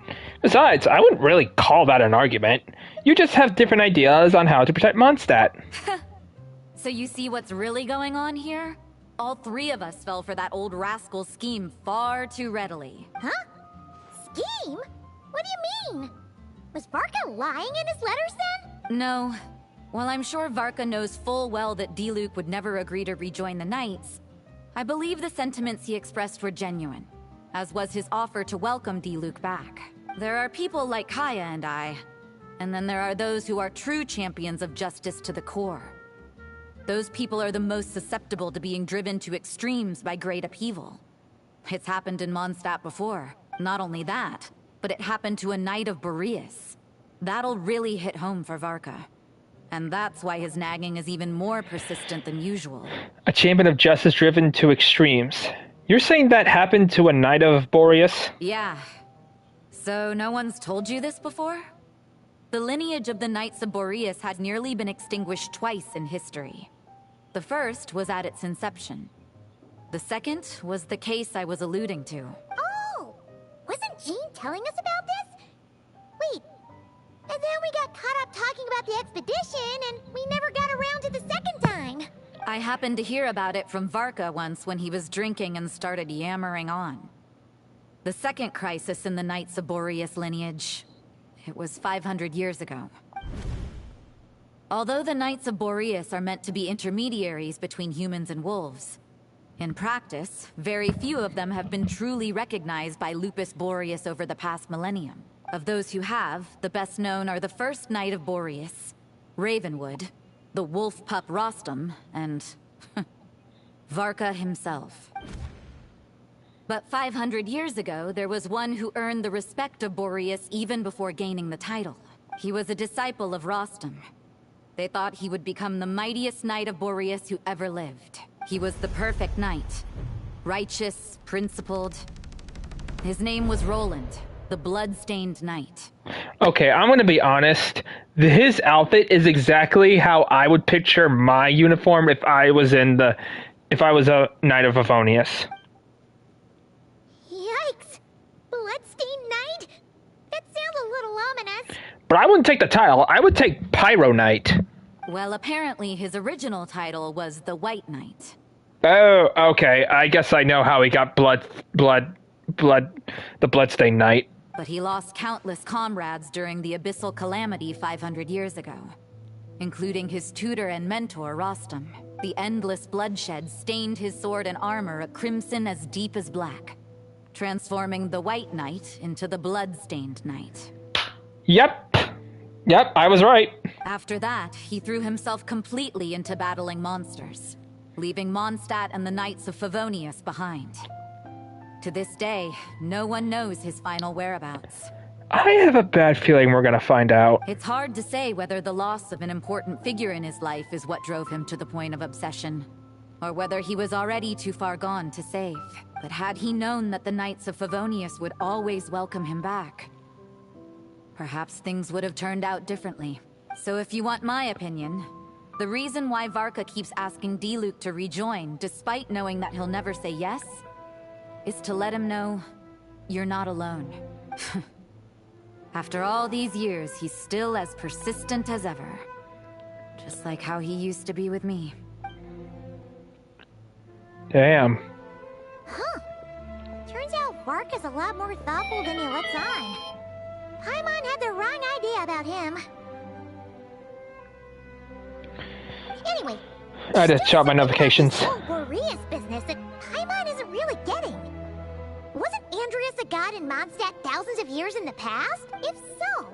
Besides, I wouldn't really call that an argument. You just have different ideas on how to protect Mondstadt. So you see what's really going on here? All three of us fell for that old rascal's scheme far too readily. Huh? Scheme? What do you mean? Was Varka lying in his letters then? No. While I'm sure Varka knows full well that D-Luke would never agree to rejoin the Knights, I believe the sentiments he expressed were genuine, as was his offer to welcome D-Luke back. There are people like Kaya and I, and then there are those who are true champions of justice to the core. Those people are the most susceptible to being driven to extremes by great upheaval. It's happened in Mondstadt before. Not only that, but it happened to a Knight of Boreas. That'll really hit home for Varka. And that's why his nagging is even more persistent than usual. A champion of justice driven to extremes. You're saying that happened to a Knight of Boreas? Yeah. So no one's told you this before? The lineage of the Knights of Boreas had nearly been extinguished twice in history. The first was at its inception. The second was the case I was alluding to. Oh! Wasn't Jean telling us about this? Wait, and then we got caught up talking about the expedition, and we never got around to the second time. I happened to hear about it from Varka once when he was drinking and started yammering on. The second crisis in the Knights of Boreas lineage. It was 500 years ago. Although the Knights of Boreas are meant to be intermediaries between humans and wolves, in practice, very few of them have been truly recognized by Lupus Boreas over the past millennium. Of those who have, the best known are the first Knight of Boreas, Ravenwood, the wolf pup Rostam, and Varka himself. But 500 years ago, there was one who earned the respect of Boreas even before gaining the title. He was a disciple of Rostam. They thought he would become the mightiest Knight of Boreas who ever lived. He was the perfect knight. Righteous, principled. His name was Roland, the blood-stained knight. Okay, I'm gonna be honest. His outfit is exactly how I would picture my uniform if I was a Knight of Favonius. Yikes! Bloodstained Knight? That sounds a little ominous. But I wouldn't take the title. I would take Pyro Knight. Well, apparently his original title was the White Knight. Oh, okay. I guess I know how he got the Bloodstained Knight. But he lost countless comrades during the Abyssal Calamity 500 years ago, including his tutor and mentor, Rostam. The endless bloodshed stained his sword and armor a crimson as deep as black, transforming the White Knight into the Bloodstained Knight. Yep, I was right. After that, he threw himself completely into battling monsters, leaving Mondstadt and the Knights of Favonius behind. To this day, no one knows his final whereabouts. I have a bad feeling we're gonna find out. It's hard to say whether the loss of an important figure in his life is what drove him to the point of obsession, or whether he was already too far gone to save. But had he known that the Knights of Favonius would always welcome him back, perhaps things would have turned out differently. So if you want my opinion, the reason why Varka keeps asking D-Luke to rejoin, despite knowing that he'll never say yes, is to let him know you're not alone. After all these years, he's still as persistent as ever. Just like how he used to be with me. Damn. Huh. Turns out Varka's a lot more thoughtful than he lets on. Paimon had the wrong idea about him. Anyway, I had to chop my notifications. this whole Boreas business that Paimon isn't really getting. Wasn't Andreas a god in Mondstadt thousands of years in the past? If so,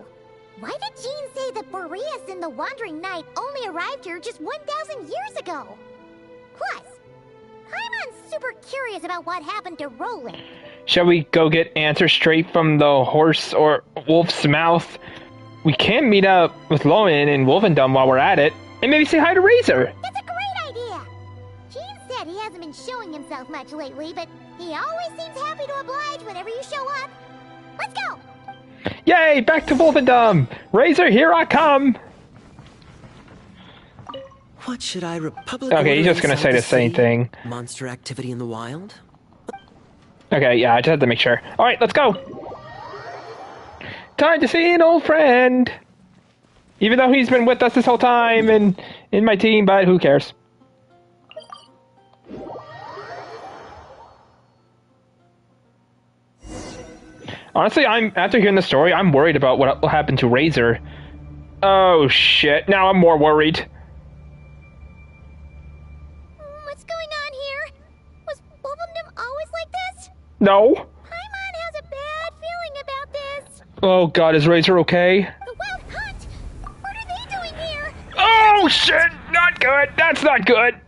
why did Jean say that Boreas and the Wandering Knight only arrived here just 1,000 years ago? Plus, Paimon's super curious about what happened to Roland. Shall we go get answers straight from the horse or wolf's mouth? We can meet up with Lowen in Wolfendom while we're at it, and maybe say hi to Razor. That's a great idea! Jean said he hasn't been showing himself much lately, but he always seems happy to oblige whenever you show up. Let's go! Yay! Back to Wolfendom! Razor, here I come! What should I Republic? Okay, he's just gonna say the same thing. Monster activity in the wild? Okay, yeah, I just had to make sure. Alright, let's go! Time to see an old friend! Even though he's been with us this whole time and in my team, but who cares? Honestly, after hearing the story, I'm worried about what will happen to Razor. Oh shit, now I'm more worried. What's going on here? Was Wolfendom always like this? No. Paimon has a bad feeling about this. Oh god, is Razor okay? The Wild Hunt? What are they doing here? Oh shit! Not good! That's not good!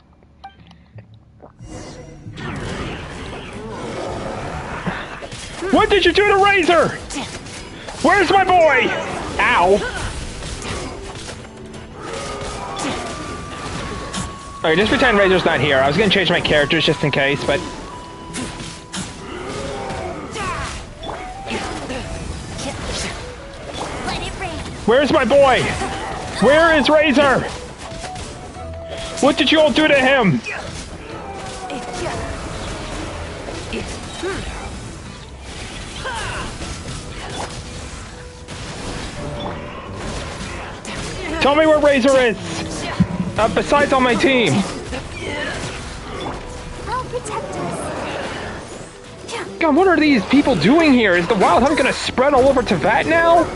What did you do to Razor? Where's my boy? Ow! Alright, just pretend Razor's not here. I was gonna change my characters just in case, but... Where's my boy? Where is Razor? What did you all do to him? Tell me where Razor is! Besides on my team! I'll protect us. God, what are these people doing here? Is the Wild Hunt gonna spread all over Teyvat now?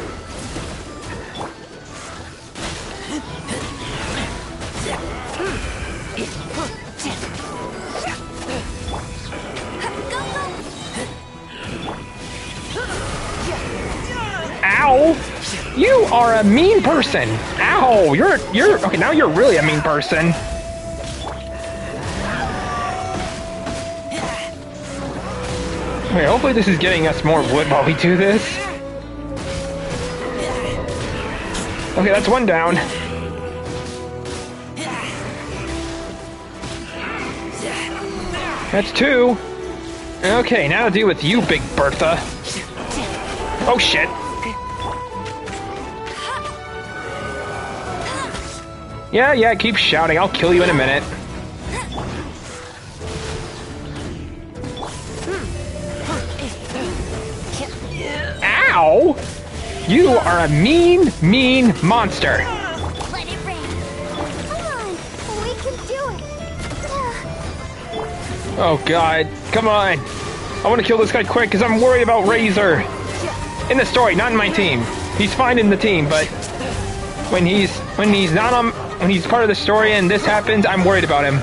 Ow! You are a mean person! Ow! You're okay, now you're really a mean person. Okay, hopefully this is getting us more wood while we do this. Okay, that's one down. That's two. Okay, now to deal with you, Big Bertha. Oh shit. Yeah, keep shouting. I'll kill you in a minute. Ow! You are a mean, mean monster. Let it rain. Come on, we can do it. Oh god, come on. I want to kill this guy quick because I'm worried about Razor. In the story, not in my team. He's fine in the team, but when he's not on, when he's part of the story and this happens, I'm worried about him.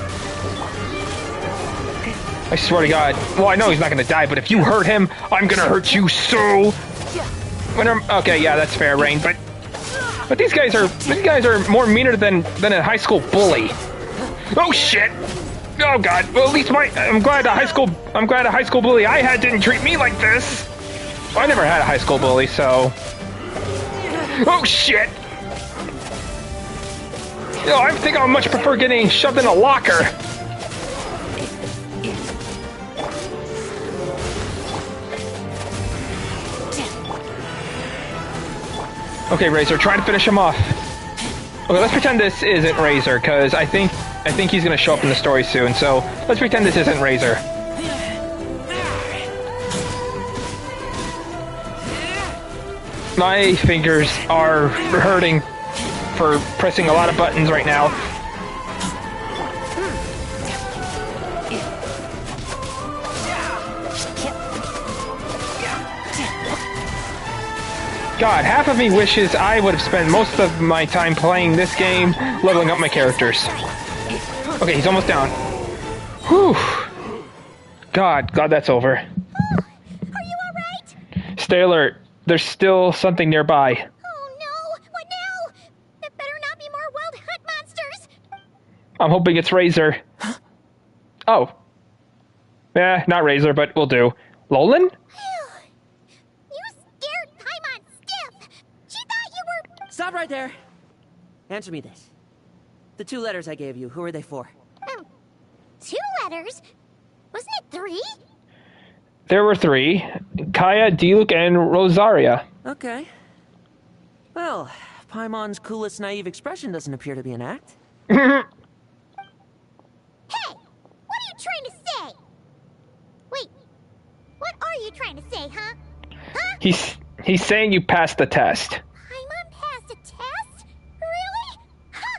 I swear to God. Well, I know he's not gonna die, but if you hurt him, I'm gonna hurt you so. Okay, yeah, that's fair, Rain. But these guys are more meaner than a high school bully. Oh shit! Oh god. Well, at least I'm glad a high school bully I had didn't treat me like this. I never had a high school bully, so. Oh shit! I think I would much prefer getting shoved in a locker. Okay, Razor, try to finish him off. Okay, let's pretend this isn't Razor, because I think he's gonna show up in the story soon, so let's pretend this isn't Razor. My fingers are hurting for pressing a lot of buttons right now. God, half of me wishes I would have spent most of my time playing this game, leveling up my characters. Okay, he's almost down. Whew. God, that's over. Are you alright? Stay alert. There's still something nearby. Oh no! What now? There better not be more wild hunt monsters! I'm hoping it's Razor. Oh. Not Razor, but we'll do. Lolan? You scared Paimon stiff! She thought you were... Stop right there! Answer me this. The 2 letters I gave you, who are they for? 2 letters? Wasn't it 3? There were 3. Kaya, Diluc, and Rosaria. Okay. Well, Paimon's coolest naive expression doesn't appear to be an act. Hey! What are you trying to say? Wait, what are you trying to say, huh? He's saying you passed the test. Paimon passed a test? Really? Ha!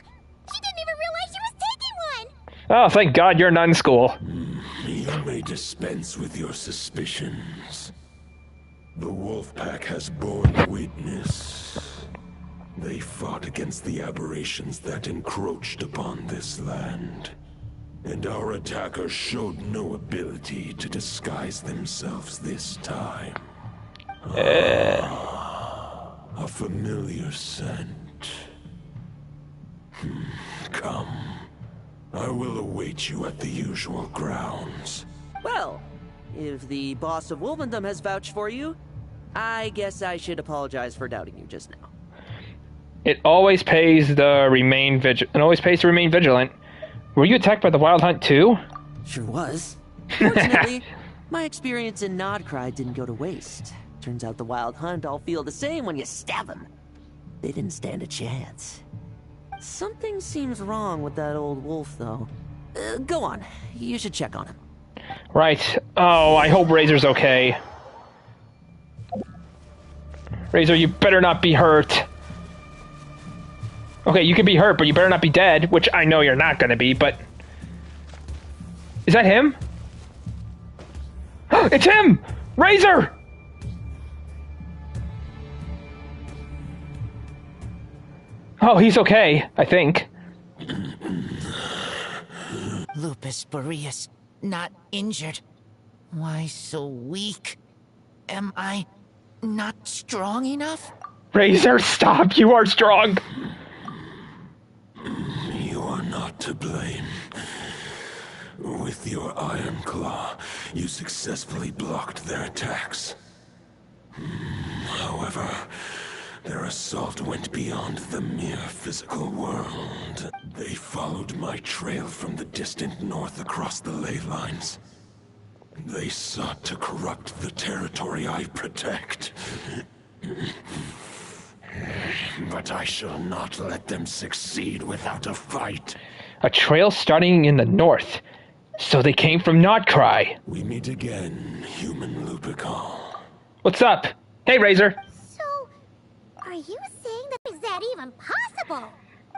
She didn't even realize she was taking one! Oh, thank God you're not in school. You may dispense with your suspicions. The Wolfpack has borne witness. They fought against the aberrations that encroached upon this land. And our attackers showed no ability to disguise themselves this time. A familiar scent. Come. I will await you at the usual grounds. Well, if the boss of Wolvendom has vouched for you, I guess I should apologize for doubting you just now. It always pays to remain vigilant. Were you attacked by the Wild Hunt too? Sure was. Fortunately, my experience in Nodcry didn't go to waste. Turns out the Wild Hunt all feel the same when you stab them. They didn't stand a chance. Something seems wrong with that old wolf, though. Go on. You should check on him. Right. Oh, I hope Razor's okay. Razor, you better not be hurt. Okay, you can be hurt, but you better not be dead, which I know you're not gonna be, but... Is that him? It's him! Razor! Oh, he's okay, I think. Lupus Boreas, not injured. Why so weak? Am I not strong enough? Razor, stop! You are strong! You are not to blame. With your Iron Claw, you successfully blocked their attacks. However, their assault went beyond the mere physical world. They followed my trail from the distant north across the ley lines. They sought to corrupt the territory I protect. But I shall not let them succeed without a fight. A trail starting in the north. So they came from Nodcry. We meet again, human Lupical. What's up? Hey, Razor. So, are you saying that is that even possible?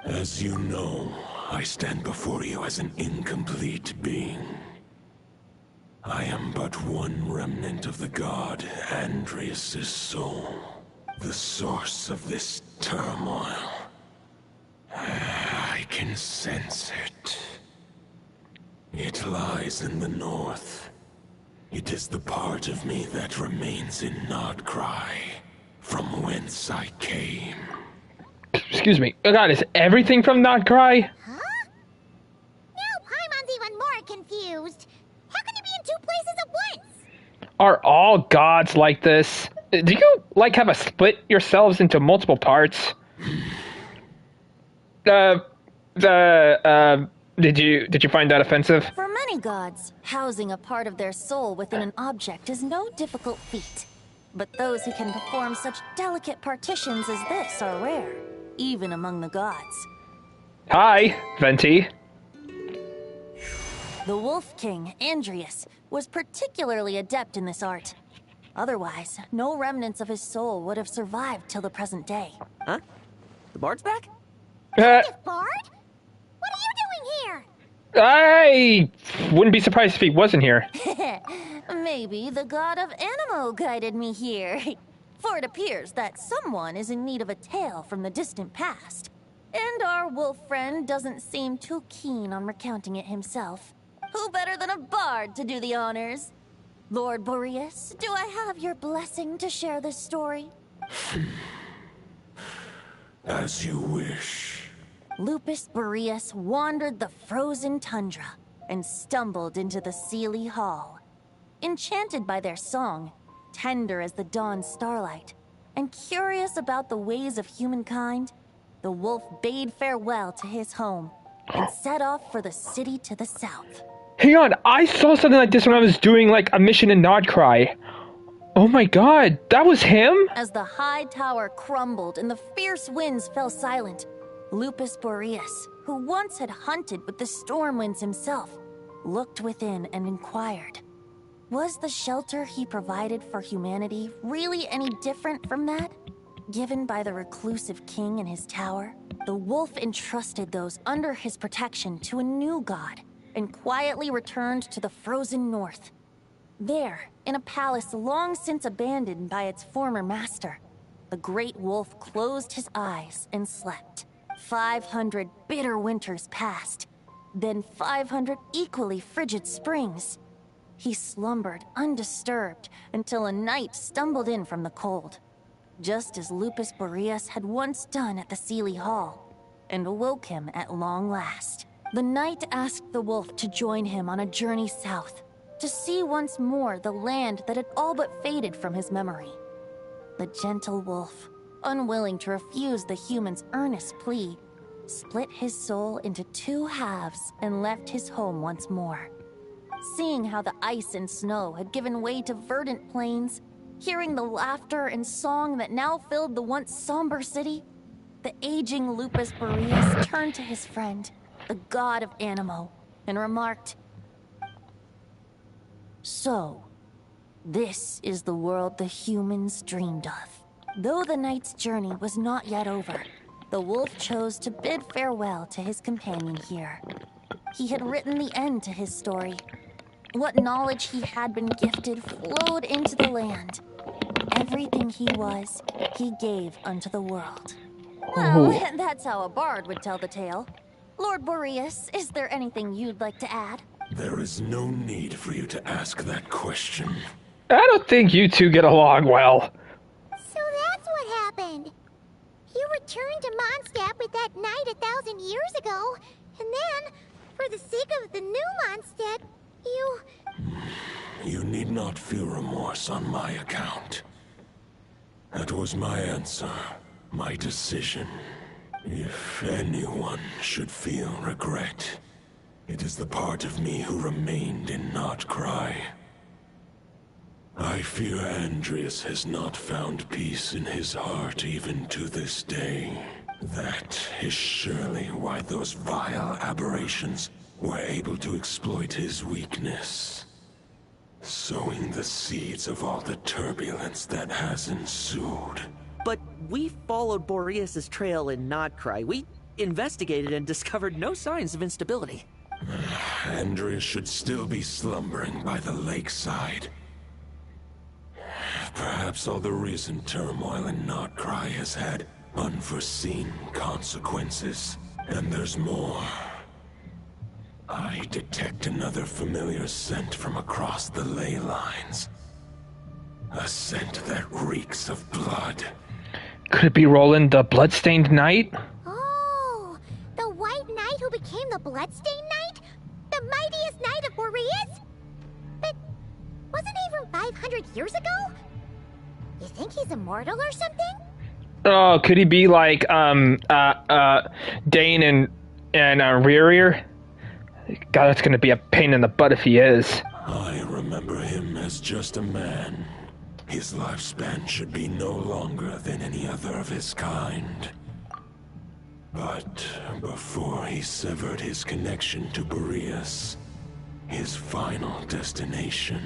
As you know, I stand before you as an incomplete being. I am but one remnant of the god Andreas' soul. The source of this turmoil. I can sense it. It lies in the north. It is the part of me that remains in Nodcry, from whence I came. Excuse me. Oh God, is everything from Nodcry? Huh? Now Paimon's even more confused. How can he be in 2 places at once? Are all gods like this? Do you, like, have a split yourselves into multiple parts? Did you find that offensive? For many gods, housing a part of their soul within an object is no difficult feat. But those who can perform such delicate partitions as this are rare, even among the gods. Hi, Venti. The Wolf King, Andreas, was particularly adept in this art. Otherwise, no remnants of his soul would have survived till the present day. Huh? The Bard's back? Bard? What are you doing here? I wouldn't be surprised if he wasn't here. Maybe the god of Animo guided me here. For it appears that someone is in need of a tale from the distant past. And our wolf friend doesn't seem too keen on recounting it himself. Who better than a bard to do the honors? Lord Boreas, do I have your blessing to share this story? As you wish. Lupus Boreas wandered the frozen tundra and stumbled into the Seelie Hall. Enchanted by their song, tender as the dawn starlight, and curious about the ways of humankind, the wolf bade farewell to his home and set off for the city to the south. Hang on, I saw something like this when I was doing like a mission in Nodcry. Oh my god, that was him? As the high tower crumbled and the fierce winds fell silent, Lupus Boreas, who once had hunted with the storm winds himself, looked within and inquired, was the shelter he provided for humanity really any different from that given by the reclusive king in his tower? The wolf entrusted those under his protection to a new god and quietly returned to the frozen north. There, in a palace long since abandoned by its former master, the great wolf closed his eyes and slept. 500 bitter winters passed, then 500 equally frigid springs. He slumbered undisturbed until a night stumbled in from the cold, just as Lupus Boreas had once done at the Seelie Hall, and awoke him at long last. The night asked the wolf to join him on a journey south, to see once more the land that had all but faded from his memory. The gentle wolf, unwilling to refuse the human's earnest plea, split his soul into two halves and left his home once more. Seeing how the ice and snow had given way to verdant plains, hearing the laughter and song that now filled the once somber city, the aging Lupus Boreas turned to his friend, the god of Animo, and remarked, "So, this is the world the humans dreamed of." Though the night's journey was not yet over, the wolf chose to bid farewell to his companion here. He had written the end to his story. What knowledge he had been gifted flowed into the land. Everything he was, he gave unto the world. Well, that's how a bard would tell the tale. Lord Boreas, is there anything you'd like to add? There is no need for you to ask that question. I don't think you two get along well. So that's what happened. You returned to Mondstadt with that knight 1,000 years ago, and then, for the sake of the new Mondstadt, you... You need not feel remorse on my account. That was my answer, my decision. If anyone should feel regret, it is the part of me who remained in Nodcry. I fear Andreas has not found peace in his heart even to this day. That is surely why those vile aberrations were able to exploit his weakness, sowing the seeds of all the turbulence that has ensued. But we followed Boreas' trail in Nodcry. We investigated and discovered no signs of instability. Andreas should still be slumbering by the lakeside. Perhaps all the recent turmoil in Nodcry has had unforeseen consequences. And there's more. I detect another familiar scent from across the ley lines. A scent that reeks of blood. Could it be Roland, the Bloodstained Knight? Oh, the White Knight who became the Bloodstained Knight? The mightiest knight of Boreas? But wasn't he from 500 years ago? You think he's immortal or something? Oh, could he be like, Dane and Rearier? God, that's gonna be a pain in the butt if he is. I remember him as just a man. His lifespan should be no longer than any other of his kind. But before he severed his connection to Boreas, his final destination,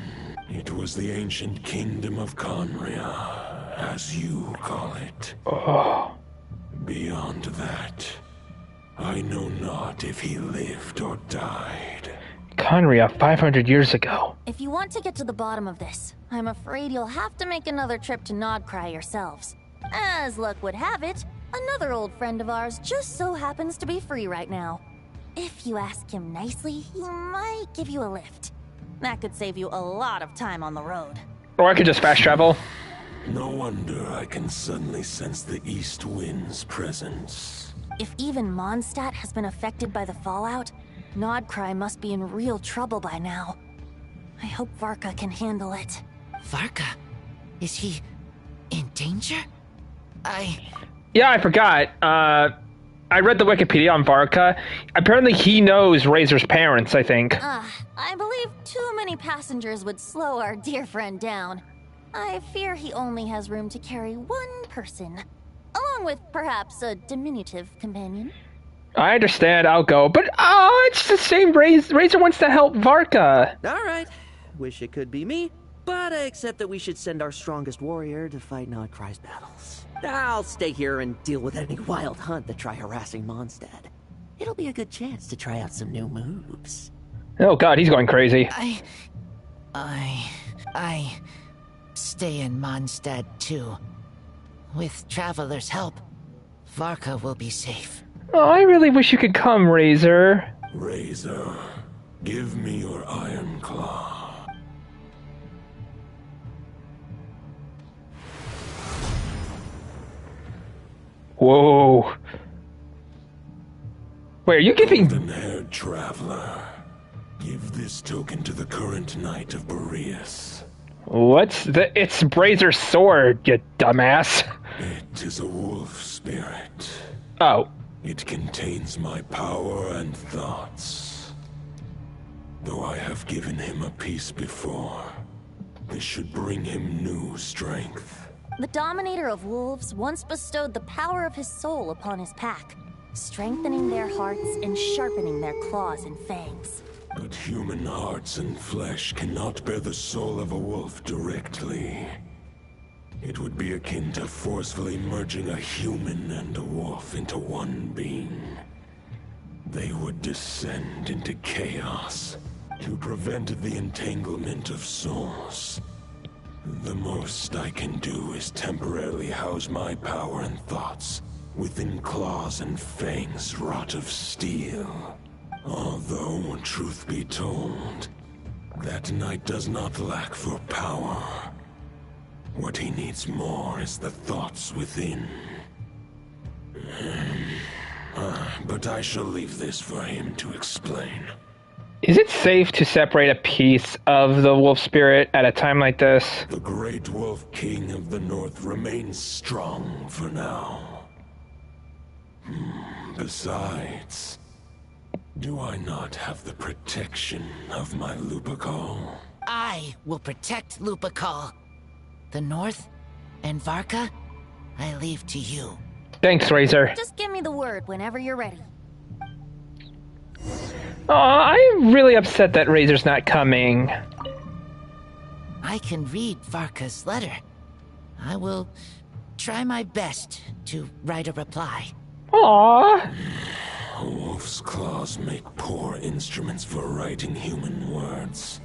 it was the ancient kingdom of Conria, as you call it. Oh. Beyond that, I know not if he lived or died. Conria 500 years ago. If you want to get to the bottom of this, I'm afraid you'll have to make another trip to Nodcry yourselves. As luck would have it, another old friend of ours just so happens to be free right now. If you ask him nicely, he might give you a lift. That could save you a lot of time on the road. Or I could just fast travel. No wonder I can suddenly sense the east wind's presence. If even Mondstadt has been affected by the fallout, Nodcry must be in real trouble by now. I hope Varka can handle it. Varka? Is he in danger? Yeah, I forgot. I read the Wikipedia on Varka. Apparently he knows Razor's parents, I think. I believe too many passengers would slow our dear friend down. I fear he only has room to carry one person, along with perhaps a diminutive companion. I understand, I'll go, but it's the same. Razor wants to help Varka. Alright, wish it could be me, but I accept that we should send our strongest warrior to fight Nodcry's battles. I'll stay here and deal with any wild hunt that try harassing Mondstadt. It'll be a good chance to try out some new moves. Oh god, he's going crazy. I stay in Mondstadt too. With Traveler's help, Varka will be safe. Oh, I really wish you could come, Razor. Razor, give me your iron claw. Whoa. Wait, are you giving... Golden-haired traveler, give this token to the current knight of Boreas. What's the... It's Razor's sword, you dumbass. It is a wolf spirit. Oh. It contains my power and thoughts. Though I have given him a piece before, this should bring him new strength. The Dominator of Wolves once bestowed the power of his soul upon his pack, strengthening their hearts and sharpening their claws and fangs. But human hearts and flesh cannot bear the soul of a wolf directly. It would be akin to forcefully merging a human and a wolf into one being. They would descend into chaos to prevent the entanglement of souls. The most I can do is temporarily house my power and thoughts within claws and fangs wrought of steel. Although, truth be told, that knight does not lack for power. What he needs more is the thoughts within. But I shall leave this for him to explain. Is it safe to separate a piece of the wolf spirit at a time like this? The great wolf king of the north remains strong for now. Besides, do I not have the protection of my Lupacol? I will protect Lupacol. The North and Varka, I leave to you. Thanks, Razor. Just give me the word whenever you're ready. I'm really upset that Razor's not coming. I can read Varka's letter. I will try my best to write a reply. Aww. A wolf's claws make poor instruments for writing human words.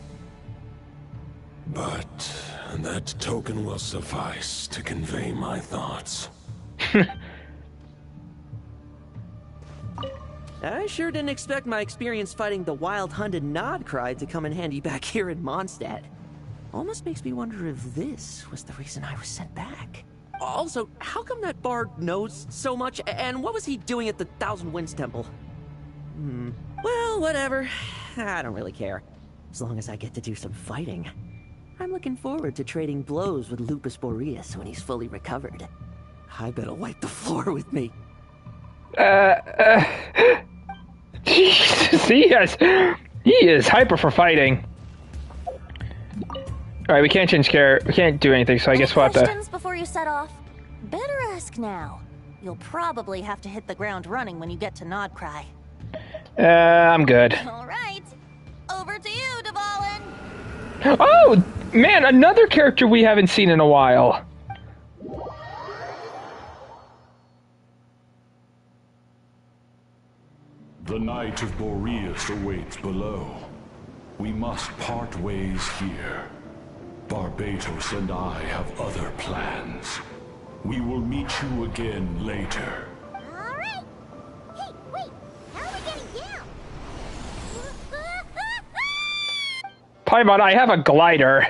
But that token will suffice to convey my thoughts. I sure didn't expect my experience fighting the wild-hunted Nodcry to come in handy back here in Mondstadt. Almost makes me wonder if this was the reason I was sent back. Also, how come that bard knows so much, and what was he doing at the Thousand Winds Temple? Well, whatever. I don't really care. As long as I get to do some fighting. I'm looking forward to trading blows with Lupus Boreas when he's fully recovered. I bet he'll wipe the floor with me. Jesus, he is hyper for fighting. Alright, we can't change care. We can't do anything, so I guess we'll have to... Questions before you set off? Better ask now. You'll probably have to hit the ground running when you get to Nodcry. I'm good. Alright. Over to you, Dvalin. Oh, man, another character we haven't seen in a while. The Knight of Boreas awaits below. We must part ways here. Barbatos and I have other plans. We will meet you again later. Alright! Hey, wait! How are we getting down? Paimon, I have a glider.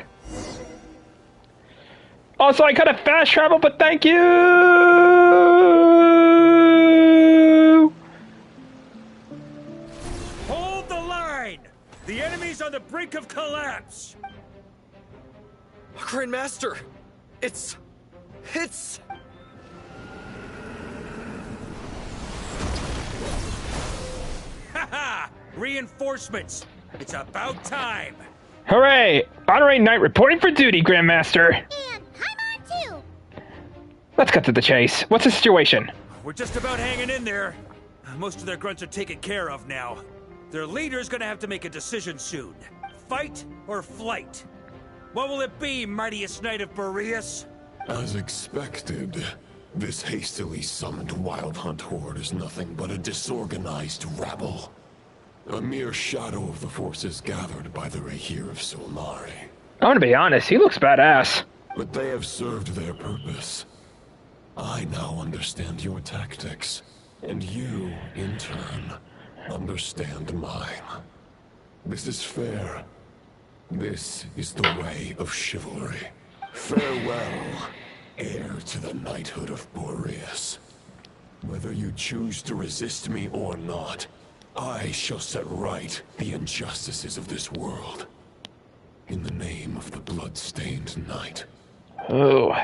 Also, I could have fast travel, but thank you! Hold the line! The enemy's on the brink of collapse! Grandmaster! It's... Haha! Reinforcements! It's about time! Hooray! Honorary Knight reporting for duty, Grandmaster. And Paimon too! Let's cut to the chase. What's the situation? We're just about hanging in there. Most of their grunts are taken care of now. Their leader's gonna have to make a decision soon. Fight or flight? What will it be, mightiest knight of Boreas? As expected, this hastily summoned Wild Hunt horde is nothing but a disorganized rabble. A mere shadow of the forces gathered by the Rahir of Solnari. I'm gonna be honest, he looks badass. But they have served their purpose. I now understand your tactics, and you, in turn, understand mine. This is fair. This is the way of chivalry. Farewell, heir to the knighthood of Boreas. Whether you choose to resist me or not, I shall set right the injustices of this world. In the name of the blood-stained knight. Oh.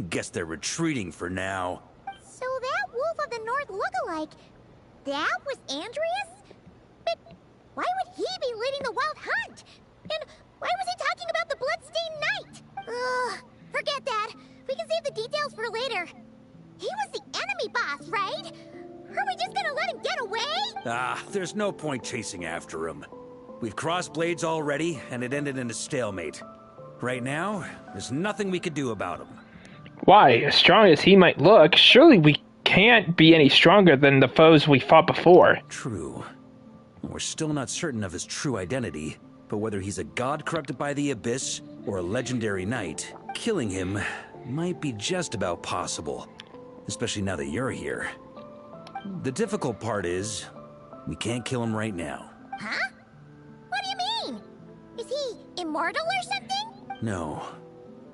Guess they're retreating for now. So that Wolf of the North look-alike, that was Andreas? But why would he be leading the Wild Hunt? And why was he talking about the bloodstained knight? Ugh, forget that. We can save the details for later. He was the enemy boss, right? Are we just gonna let him get away? There's no point chasing after him. We've crossed blades already, and it ended in a stalemate. Right now, there's nothing we could do about him. Why? As strong as he might look, surely we can't be any stronger than the foes we fought before. True. We're still not certain of his true identity, but whether he's a god corrupted by the Abyss or a legendary knight, killing him might be just about possible. Especially now that you're here. The difficult part is, we can't kill him right now. Huh? What do you mean? Is he immortal or something? No.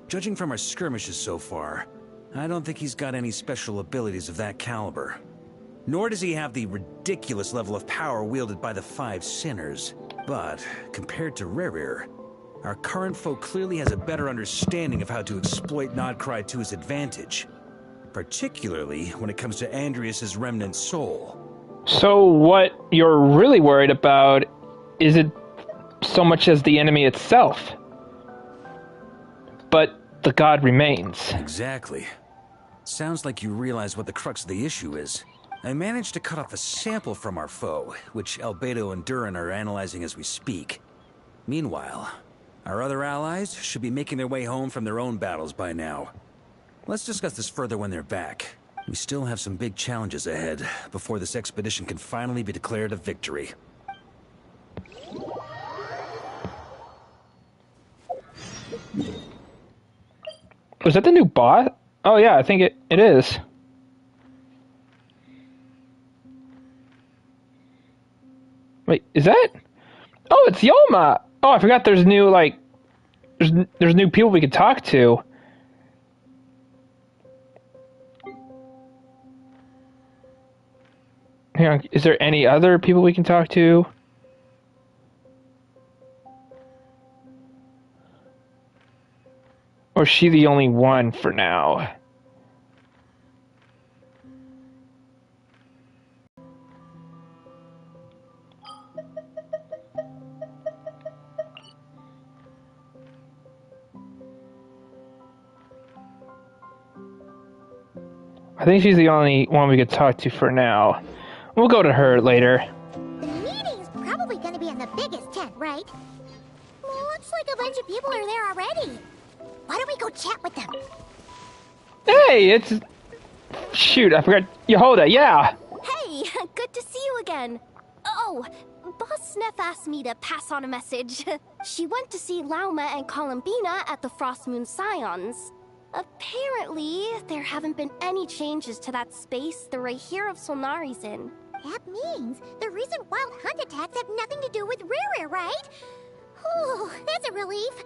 Judging from our skirmishes so far, I don't think he's got any special abilities of that caliber. Nor does he have the ridiculous level of power wielded by the Five Sinners. But, compared to Rerir, our current foe clearly has a better understanding of how to exploit Nodcry to his advantage. Particularly when it comes to Andreas' remnant soul. So what you're really worried about isn't so much as the enemy itself, but the god remains. Exactly. Sounds like you realize what the crux of the issue is. I managed to cut off a sample from our foe, which Albedo and Durin are analyzing as we speak. Meanwhile, our other allies should be making their way home from their own battles by now. Let's discuss this further when they're back. We still have some big challenges ahead before this expedition can finally be declared a victory. Was that the new boss? Oh yeah, I think it is. Wait, is that? Oh, it's Yoma! Oh, I forgot there's new, like... There's new people we could talk to. Hang on, is there any other people we can talk to? Or is she the only one for now? I think she's the only one we could talk to for now. We'll go to her later. The meeting's probably gonna be in the biggest tent, right? Looks like a bunch of people are there already. Why don't we go chat with them? Hey, it's... Shoot, I forgot. Yehoda, yeah! Hey, good to see you again. Oh, Boss Sneff asked me to pass on a message. She went to see Lauma and Columbina at the Frost Moon Scions. Apparently, there haven't been any changes to that space the Rahir of Solnari's in. That means the recent wild hunt attacks have nothing to do with Riri, right? Whew, that's a relief.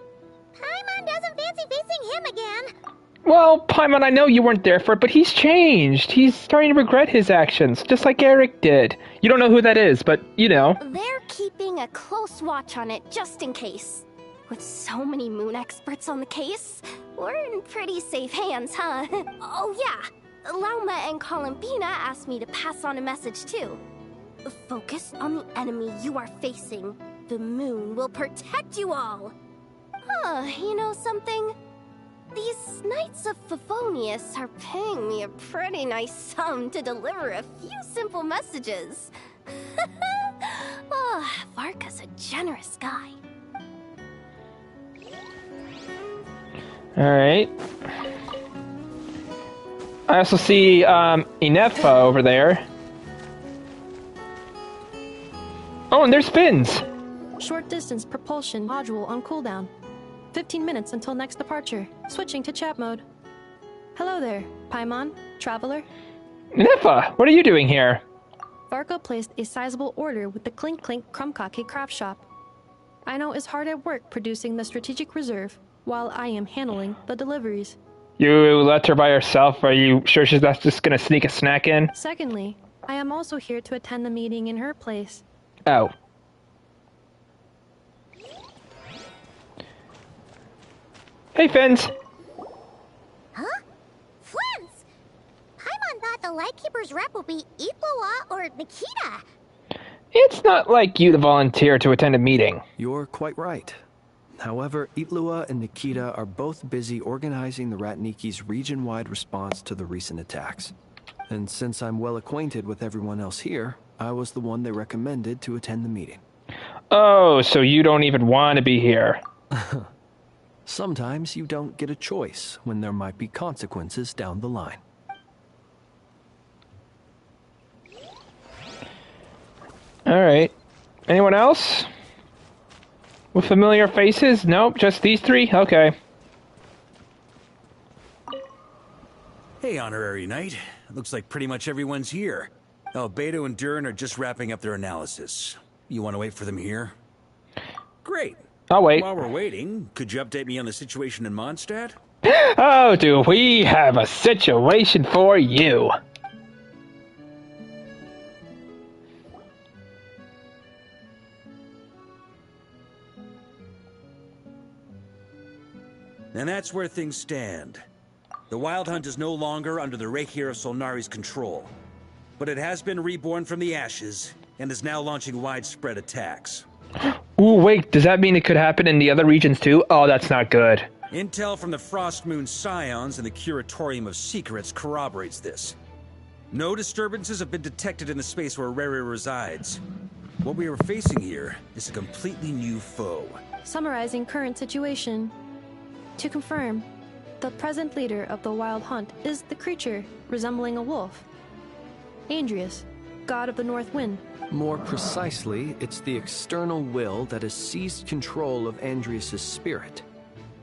Paimon doesn't fancy facing him again. Well, Paimon, I know you weren't there for it, but he's changed. He's starting to regret his actions, just like Eric did. You don't know who that is, but you know. They're keeping a close watch on it just in case. With so many moon experts on the case, we're in pretty safe hands, huh? Oh yeah, Lauma and Columbina asked me to pass on a message too. Focus on the enemy you are facing. The moon will protect you all. Huh, you know something? These Knights of Favonius are paying me a pretty nice sum to deliver a few simple messages. Oh, Varka's a generous guy. Alright. I also see Inefa over there. Oh, and there's Fins! Short distance propulsion module on cooldown. 15 minutes until next departure. Switching to chat mode. Hello there, Paimon, traveler. Inefa, what are you doing here? Varka placed a sizable order with the Clink Clink Krumkake craft shop. Aino is hard at work producing the strategic reserve, while I am handling the deliveries. You left her by herself? Are you sure she's not just gonna sneak a snack in? Secondly, I am also here to attend the meeting in her place. Oh. Hey, Fins! Huh? Flins! Paimon thought the Lightkeeper's rep would be Itlua or Nikita. It's not like you to volunteer to attend a meeting. You're quite right. However, Itlua and Nikita are both busy organizing the Ratniki's region-wide response to the recent attacks. And since I'm well acquainted with everyone else here, I was the one they recommended to attend the meeting. Oh, so you don't even want to be here. Sometimes you don't get a choice when there might be consequences down the line. Alright. Anyone else? With familiar faces? Nope, just these three? Okay. Hey, Honorary Knight. Looks like pretty much everyone's here. Oh, Beto and Durin are just wrapping up their analysis. You want to wait for them here? Great. I'll wait. While we're waiting, could you update me on the situation in Mondstadt? Oh, do we have a situation for you? And that's where things stand. The Wild Hunt is no longer under the Rahir of Solnari's control, but it has been reborn from the ashes and is now launching widespread attacks. Ooh, wait, does that mean it could happen in the other regions too? Oh, that's not good. Intel from the Frost Moon Scions and the Curatorium of Secrets corroborates this. No disturbances have been detected in the space where Riri resides. What we are facing here is a completely new foe. Summarizing current situation. To confirm, the present leader of the Wild Hunt is the creature resembling a wolf. Andrius, god of the North Wind. More precisely, it's the external will that has seized control of Andrius' spirit.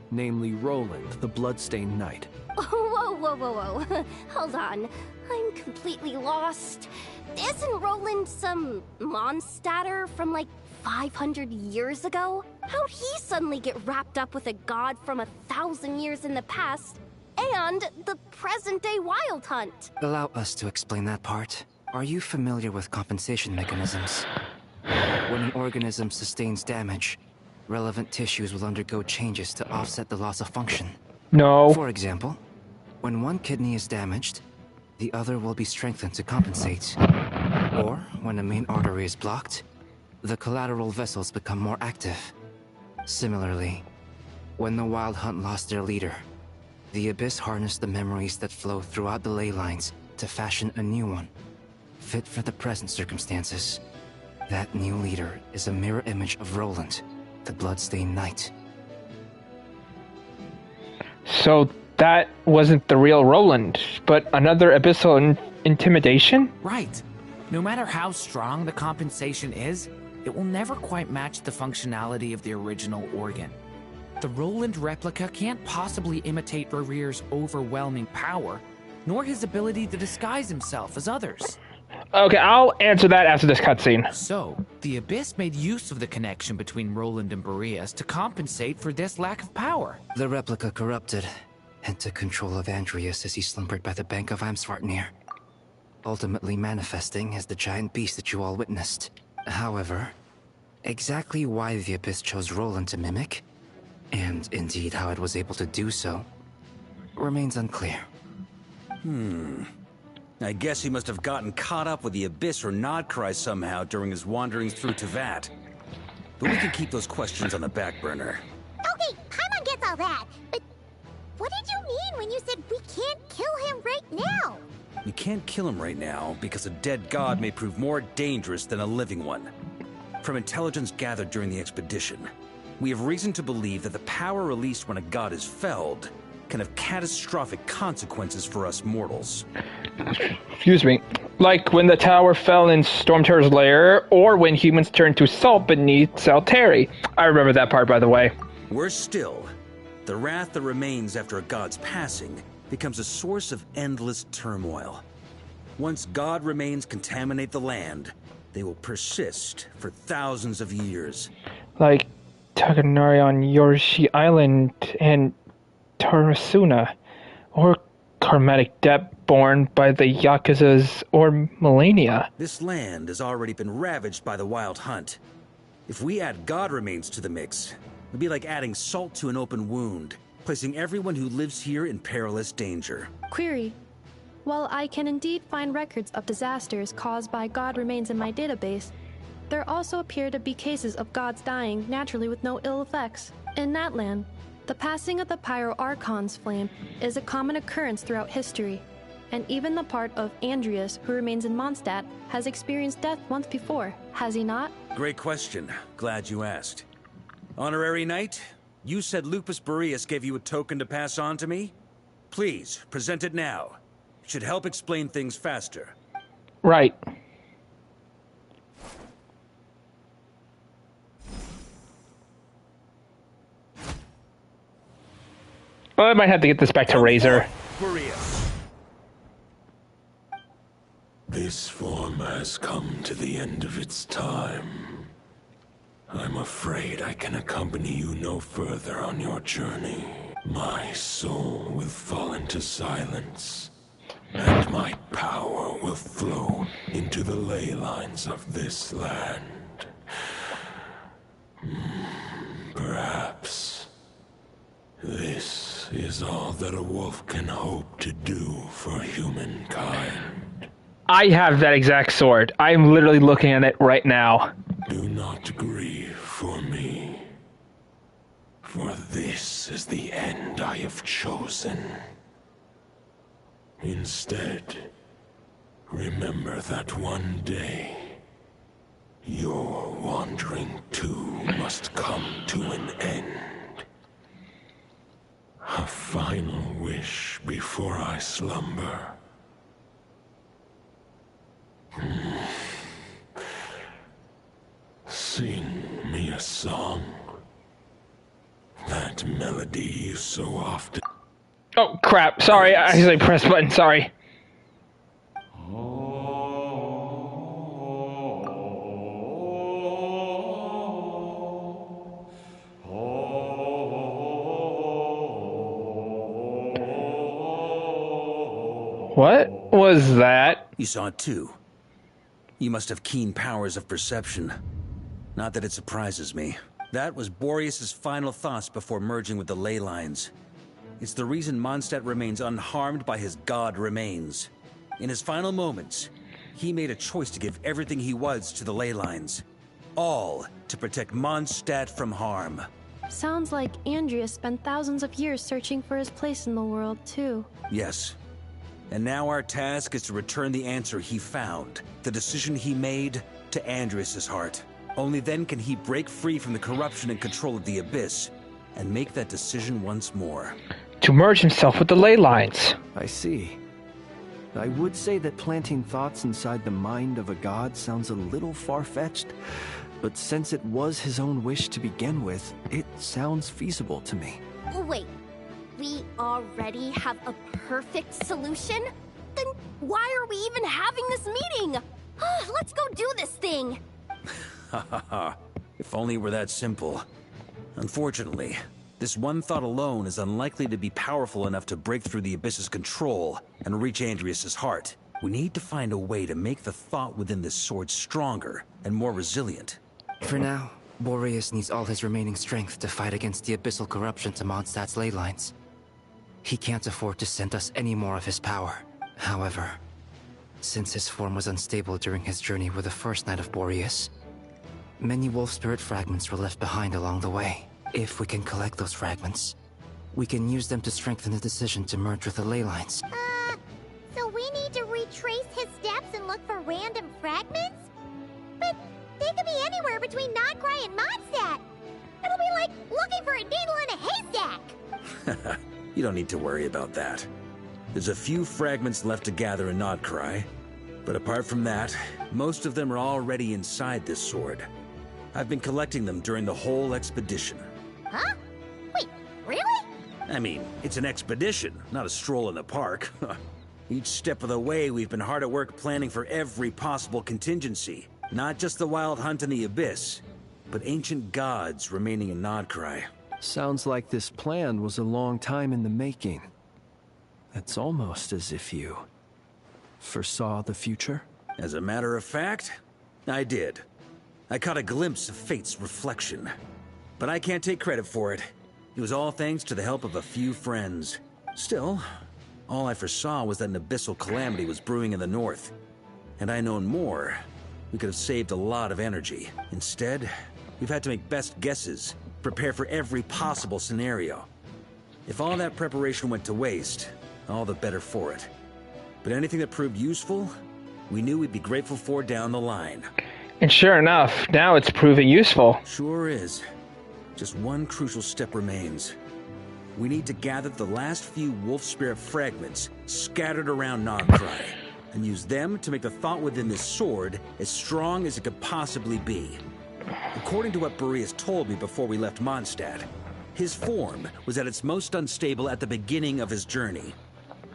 Namely Roland, the Bloodstained Knight. Whoa. Hold on. I'm completely lost. Isn't Roland some Mondstadter from like 500 years ago? How'd he suddenly get wrapped up with a god from 1,000 years in the past and the present-day Wild Hunt? Allow us to explain that part. Are you familiar with compensation mechanisms? When an organism sustains damage, relevant tissues will undergo changes to offset the loss of function. No. For example, when one kidney is damaged, the other will be strengthened to compensate. Or, when a main artery is blocked, the collateral vessels become more active. Similarly, when the Wild Hunt lost their leader, the Abyss harnessed the memories that flow throughout the ley lines to fashion a new one, fit for the present circumstances. That new leader is a mirror image of Roland, the Bloodstained Knight. So that wasn't the real Roland, but another abyssal intimidation? Right. No matter how strong the compensation is, it will never quite match the functionality of the original organ. The Roland replica can't possibly imitate Barir's overwhelming power, nor his ability to disguise himself as others. Okay, I'll answer that after this cutscene. So, the Abyss made use of the connection between Roland and Boreas to compensate for this lack of power. The replica corrupted and took control of Andreas as he slumbered by the bank of Amsvartnir, ultimately manifesting as the giant beast that you all witnessed. However, exactly why the Abyss chose Roland to mimic, and indeed how it was able to do so, remains unclear. I guess he must have gotten caught up with the Abyss or Nodcry somehow during his wanderings through Tevat. But we can keep those questions on the back burner. Okay, Paimon gets all that, but what did you mean when you said we can't kill him right now? You can't kill him right now because a dead god may prove more dangerous than a living one. From intelligence gathered during the expedition, we have reason to believe that the power released when a god is felled can have catastrophic consequences for us mortals. Excuse me. Like when the tower fell in Stormterror's lair, or when humans turned to salt beneath Salteri. I remember that part, by the way. Worse still, the wrath that remains after a god's passing becomes a source of endless turmoil. Once god remains contaminate the land, they will persist for thousands of years. Like Takanari on Yoshi Island and Tarasuna, or karmatic debt borne by the Yakuzas or Millennia. This land has already been ravaged by the Wild Hunt. If we add god remains to the mix, it'd be like adding salt to an open wound, placing everyone who lives here in perilous danger. Query. While I can indeed find records of disasters caused by god remains in my database, there also appear to be cases of gods dying naturally with no ill effects. In that land, the passing of the Pyro Archon's flame is a common occurrence throughout history, and even the part of Andreas who remains in Mondstadt has experienced death once before, has he not? Great question. Glad you asked. Honorary Knight, you said Lupus Boreas gave you a token to pass on to me? Please, present it now. It should help explain things faster. Right. Well, I might have to get this back to Razor. This form has come to the end of its time. I'm afraid I can accompany you no further on your journey. My soul will fall into silence, and my power will flow into the ley lines of this land. Perhaps this is all that a wolf can hope to do for humankind. I have that exact sword. I'm literally looking at it right now. Do not grieve for me, for this is the end I have chosen. Instead, remember that one day, your wandering too must come to an end. A final wish before I slumber. Sing me a song. That melody you so often... Oh, crap. Sorry, I accidentally pressed button. Sorry. What was that? You saw it too. You must have keen powers of perception. Not that it surprises me. That was Boreas' final thoughts before merging with the ley lines. It's the reason Mondstadt remains unharmed by his god remains. In his final moments, he made a choice to give everything he was to the ley lines. All to protect Mondstadt from harm. Sounds like Andreas spent thousands of years searching for his place in the world, too. Yes. And now our task is to return the answer he found, the decision he made, to Andreas' heart. Only then can he break free from the corruption and control of the Abyss, and make that decision once more. To merge himself with the ley lines. I see. I would say that planting thoughts inside the mind of a god sounds a little far-fetched, but since it was his own wish to begin with, it sounds feasible to me. Wait, we already have a perfect solution? Then why are we even having this meeting? Let's go do this thing! Ha ha ha. If only it were that simple. Unfortunately, this one thought alone is unlikely to be powerful enough to break through the Abyss's control and reach Andrias' heart. We need to find a way to make the thought within this sword stronger and more resilient. For now, Boreas needs all his remaining strength to fight against the abyssal corruption to Mondstadt's ley lines. He can't afford to send us any more of his power. However, since his form was unstable during his journey with the first Knight of Boreas, many wolf spirit fragments were left behind along the way. If we can collect those fragments, we can use them to strengthen the decision to merge with the ley lines. So we need to retrace his steps and look for random fragments? But they could be anywhere between Nodcry and Mondstadt. It'll be like looking for a needle in a haystack. You don't need to worry about that. There's a few fragments left to gather in Nodcry, but apart from that, most of them are already inside this sword. I've been collecting them during the whole expedition. Huh? Wait, really? I mean, it's an expedition, not a stroll in the park. Each step of the way, we've been hard at work planning for every possible contingency. Not just the wild hunt in the Abyss, but ancient gods remaining in Nodcry. Sounds like this plan was a long time in the making. It's almost as if you foresaw the future. As a matter of fact, I did. I caught a glimpse of fate's reflection. But I can't take credit for it. It was all thanks to the help of a few friends. Still, all I foresaw was that an abyssal calamity was brewing in the north. Had I known more, we could have saved a lot of energy. Instead, we've had to make best guesses, prepare for every possible scenario. If all that preparation went to waste, all the better for it. But anything that proved useful, we knew we'd be grateful for down the line. And sure enough, now it's proving useful. Sure is. Just one crucial step remains. We need to gather the last few wolf spirit fragments scattered around Nodcry, and use them to make the thought within this sword as strong as it could possibly be. According to what Boreas told me before we left Mondstadt, his form was at its most unstable at the beginning of his journey.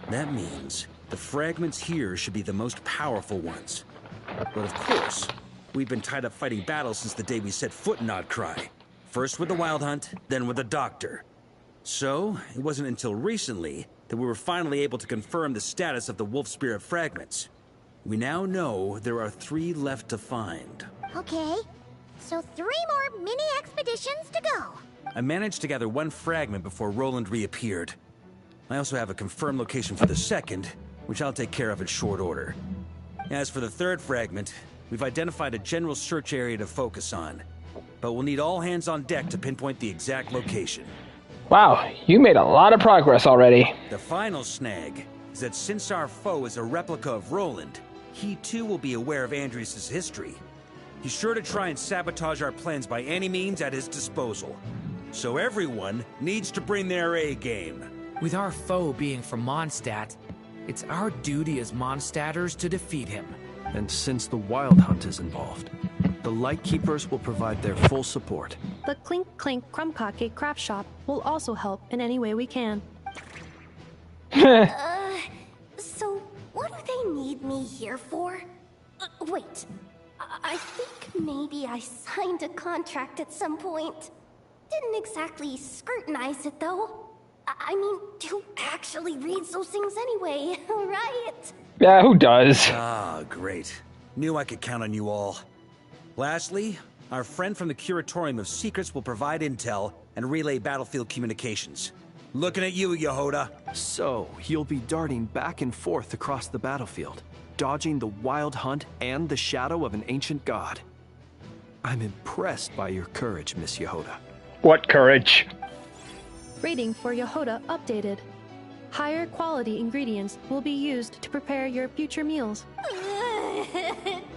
That means the fragments here should be the most powerful ones. But of course, we've been tied up fighting battles since the day we set foot in Nodcry. First with the Wild Hunt, then with the Doctor. So, it wasn't until recently that we were finally able to confirm the status of the wolf spirit fragments. We now know there are 3 left to find. Okay, so 3 more mini expeditions to go. I managed to gather 1 fragment before Roland reappeared. I also have a confirmed location for the second, which I'll take care of in short order. As for the 3rd fragment, we've identified a general search area to focus on, but we'll need all hands on deck to pinpoint the exact location. Wow, you made a lot of progress already. The final snag is that since our foe is a replica of Roland, he too will be aware of Andrias' history. He's sure to try and sabotage our plans by any means at his disposal. So everyone needs to bring their A game. With our foe being from Mondstadt, it's our duty as Mondstadters to defeat him. And since the Wild Hunt is involved, the Lightkeepers will provide their full support. The Clink Clink Krumkake craft shop will also help in any way we can. So what do they need me here for? Wait, I think maybe I signed a contract at some point. Didn't exactly scrutinize it though. I mean, who actually reads those things anyway, right? Yeah, who does? Ah, great. Knew I could count on you all. Lastly, our friend from the Curatorium of Secrets will provide intel and relay battlefield communications. Looking at you, Yehoda. So, you'll be darting back and forth across the battlefield, dodging the Wild Hunt and the shadow of an ancient god. I'm impressed by your courage, Miss Yehoda. What courage? Rating for Yehoda updated. Higher quality ingredients will be used to prepare your future meals.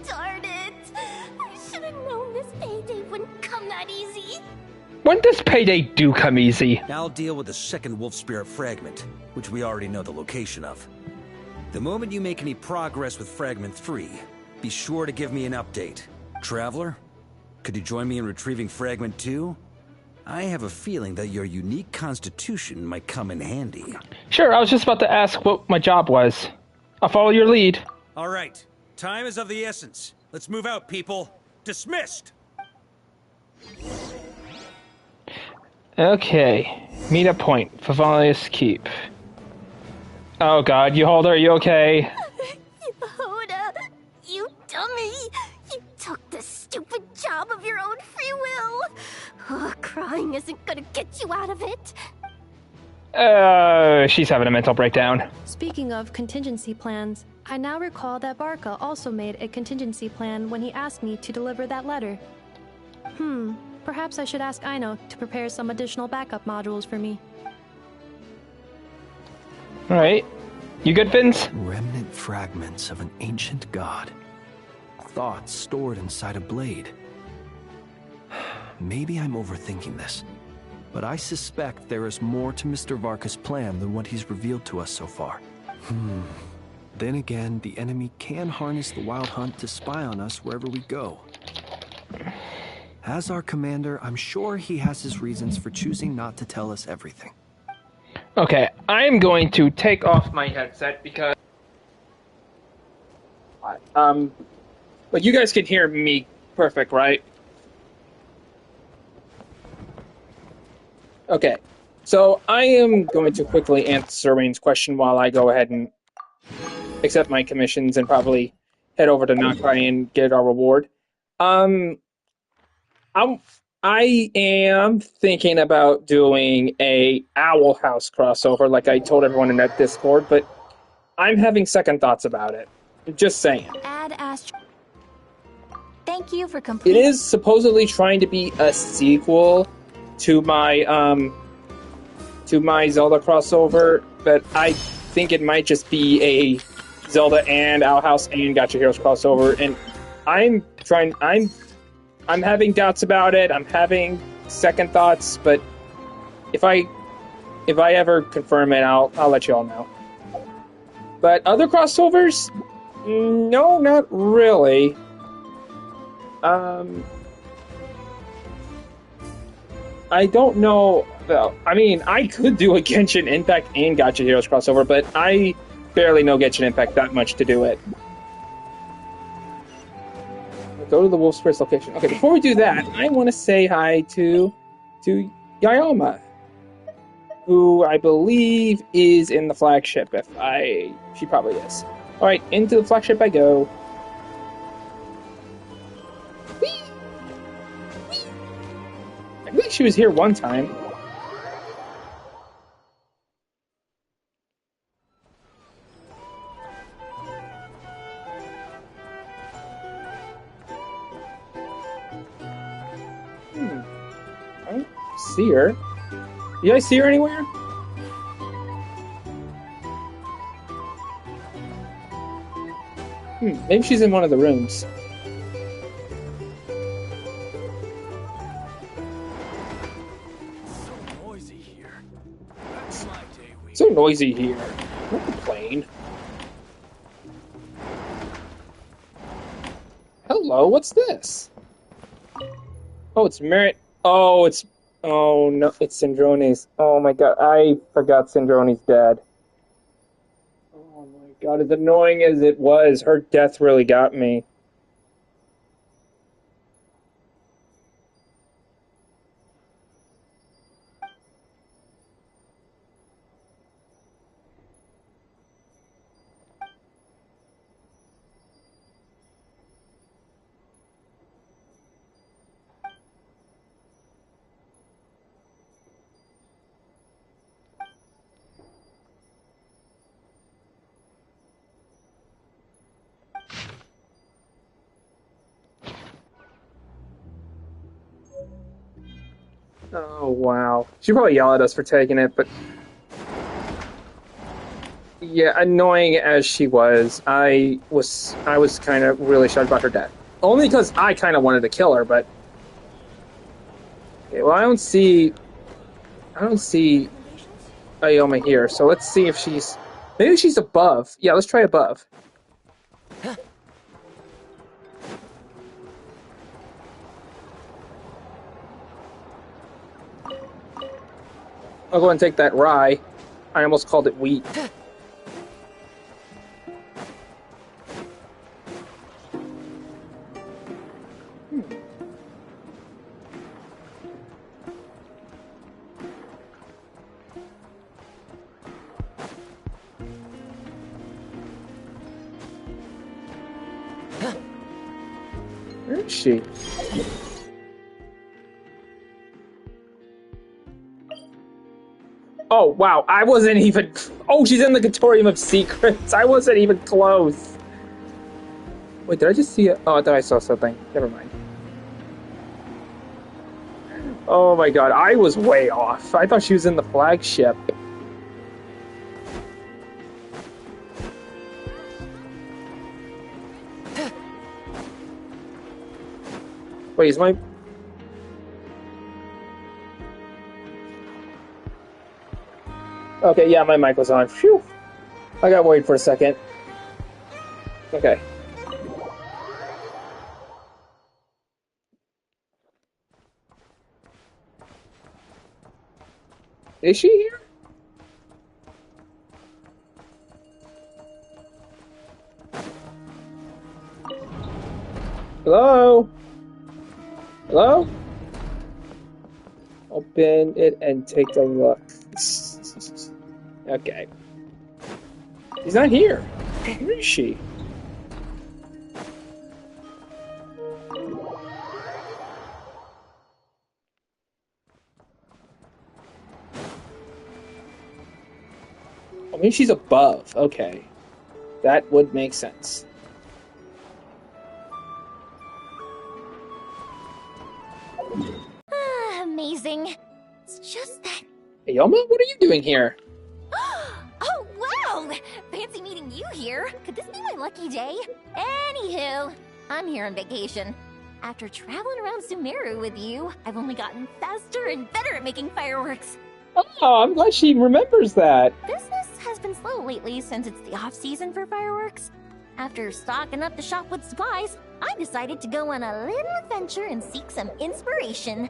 Darn it! I should have known this payday wouldn't come that easy. When does payday do come easy? I'll deal with the second wolf spirit fragment, which we already know the location of. The moment you make any progress with Fragment 3, be sure to give me an update. Traveler, could you join me in retrieving Fragment 2? I have a feeling that your unique constitution might come in handy. Sure, I was just about to ask what my job was. I'll follow your lead. All right, time is of the essence. Let's move out, people. Dismissed! Okay, meet up point, Favalius Keep. Oh god, Yeholder, are you okay? Yehoda, you dummy! You took the stupid job of your own free will! Oh, crying isn't gonna get you out of it! She's having a mental breakdown. Speaking of contingency plans, I now recall that Varka also made a contingency plan when he asked me to deliver that letter. Perhaps I should ask Aino to prepare some additional backup modules for me. Alright. You good, Vince? Remnant fragments of an ancient god. Thoughts stored inside a blade. Maybe I'm overthinking this, but I suspect there is more to Mr. Varka's plan than what he's revealed to us so far. Then again, the enemy can harness the Wild Hunt to spy on us wherever we go. As our commander, I'm sure he has his reasons for choosing not to tell us everything. Okay, I'm going to take off my headset because... But you guys can hear me perfect, right? Okay, so I am going to quickly answer Wayne's question while I go ahead and accept my commissions and probably head over to Nakrai and get our reward. I am thinking about doing a Owl House crossover, like I told everyone in that Discord, but I'm having second thoughts about it. Just saying. Thank you for completing. It is supposedly trying to be a sequel to my Zelda crossover, but I think it might just be a Zelda and Owl House and Gacha Heroes crossover, and I'm having doubts about it. I'm having second thoughts, but if I ever confirm it, I'll let you all know. But other crossovers? No, not really. I don't know. Well, I mean, I could do a Genshin Impact and Gacha Heroes crossover, but I barely know Genshin Impact that much to do it. Go to the Wolf Spirit's location. Okay, before we do that, I want to say hi to Yayoma, who I believe is in the flagship. She probably is. All right, into the flagship I go. Whee! Whee! I believe she was here one time. I don't see her. Do you guys see her anywhere? Maybe she's in one of the rooms. So noisy here. Don't complain. Hello, what's this? Oh, it's Merit. Oh, no, it's Syndrone's. Oh my god, I forgot Syndrone's dead. Oh my god, as annoying as it was, her death really got me. Oh, wow. She'd probably yell at us for taking it, but... Yeah, annoying as she was, I was kind of really shocked about her death. Only because I kind of wanted to kill her, but... Okay, well, I don't see Ayoma here, so let's see if she's Maybe she's above. Yeah, let's try above. I'll go and take that rye. I almost called it wheat. Where is she? Oh, wow. I wasn't even... Oh, she's in the Gatorium of Secrets. I wasn't even close. Wait, did I just see it? Oh, I thought I saw something. Never mind. Oh my god, I was way off. I thought she was in the flagship. Wait, is my... Okay, yeah, my mic was on. Phew. I got worried for a second. Okay. Is she here? Hello? Hello? Open it and take a look. Okay. She's not here. Where is she? I mean, she's above. Okay. That would make sense. Amazing. It's just that... Hey, Yoma, what are you doing here? Oh, wow! Fancy meeting you here. Could this be my lucky day? Anywho, I'm here on vacation. After traveling around Sumeru with you, I've only gotten faster and better at making fireworks. Oh, I'm glad she remembers that. Business has been slow lately since it's the off-season for fireworks. After stocking up the shop with supplies, I decided to go on a little adventure and seek some inspiration.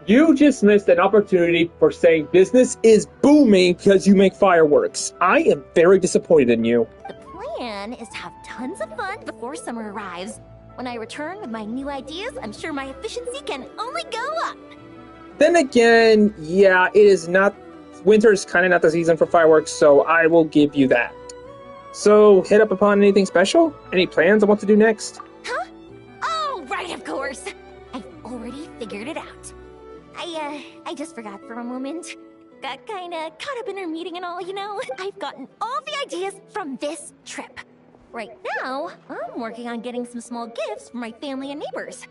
You just missed an opportunity for saying business is booming because you make fireworks. I am very disappointed in you. The plan is to have tons of fun before summer arrives. When I return with my new ideas, I'm sure my efficiency can only go up. Then again, yeah, it is not... Winter is kind of not the season for fireworks, so I will give you that. So, hit up upon anything special? Any plans on what to do next? Huh? Oh, right, of course. I've already figured it out. I just forgot for a moment. Got kinda caught up in our meeting and all, you know? I've gotten all the ideas from this trip. Right now, I'm working on getting some small gifts for my family and neighbors.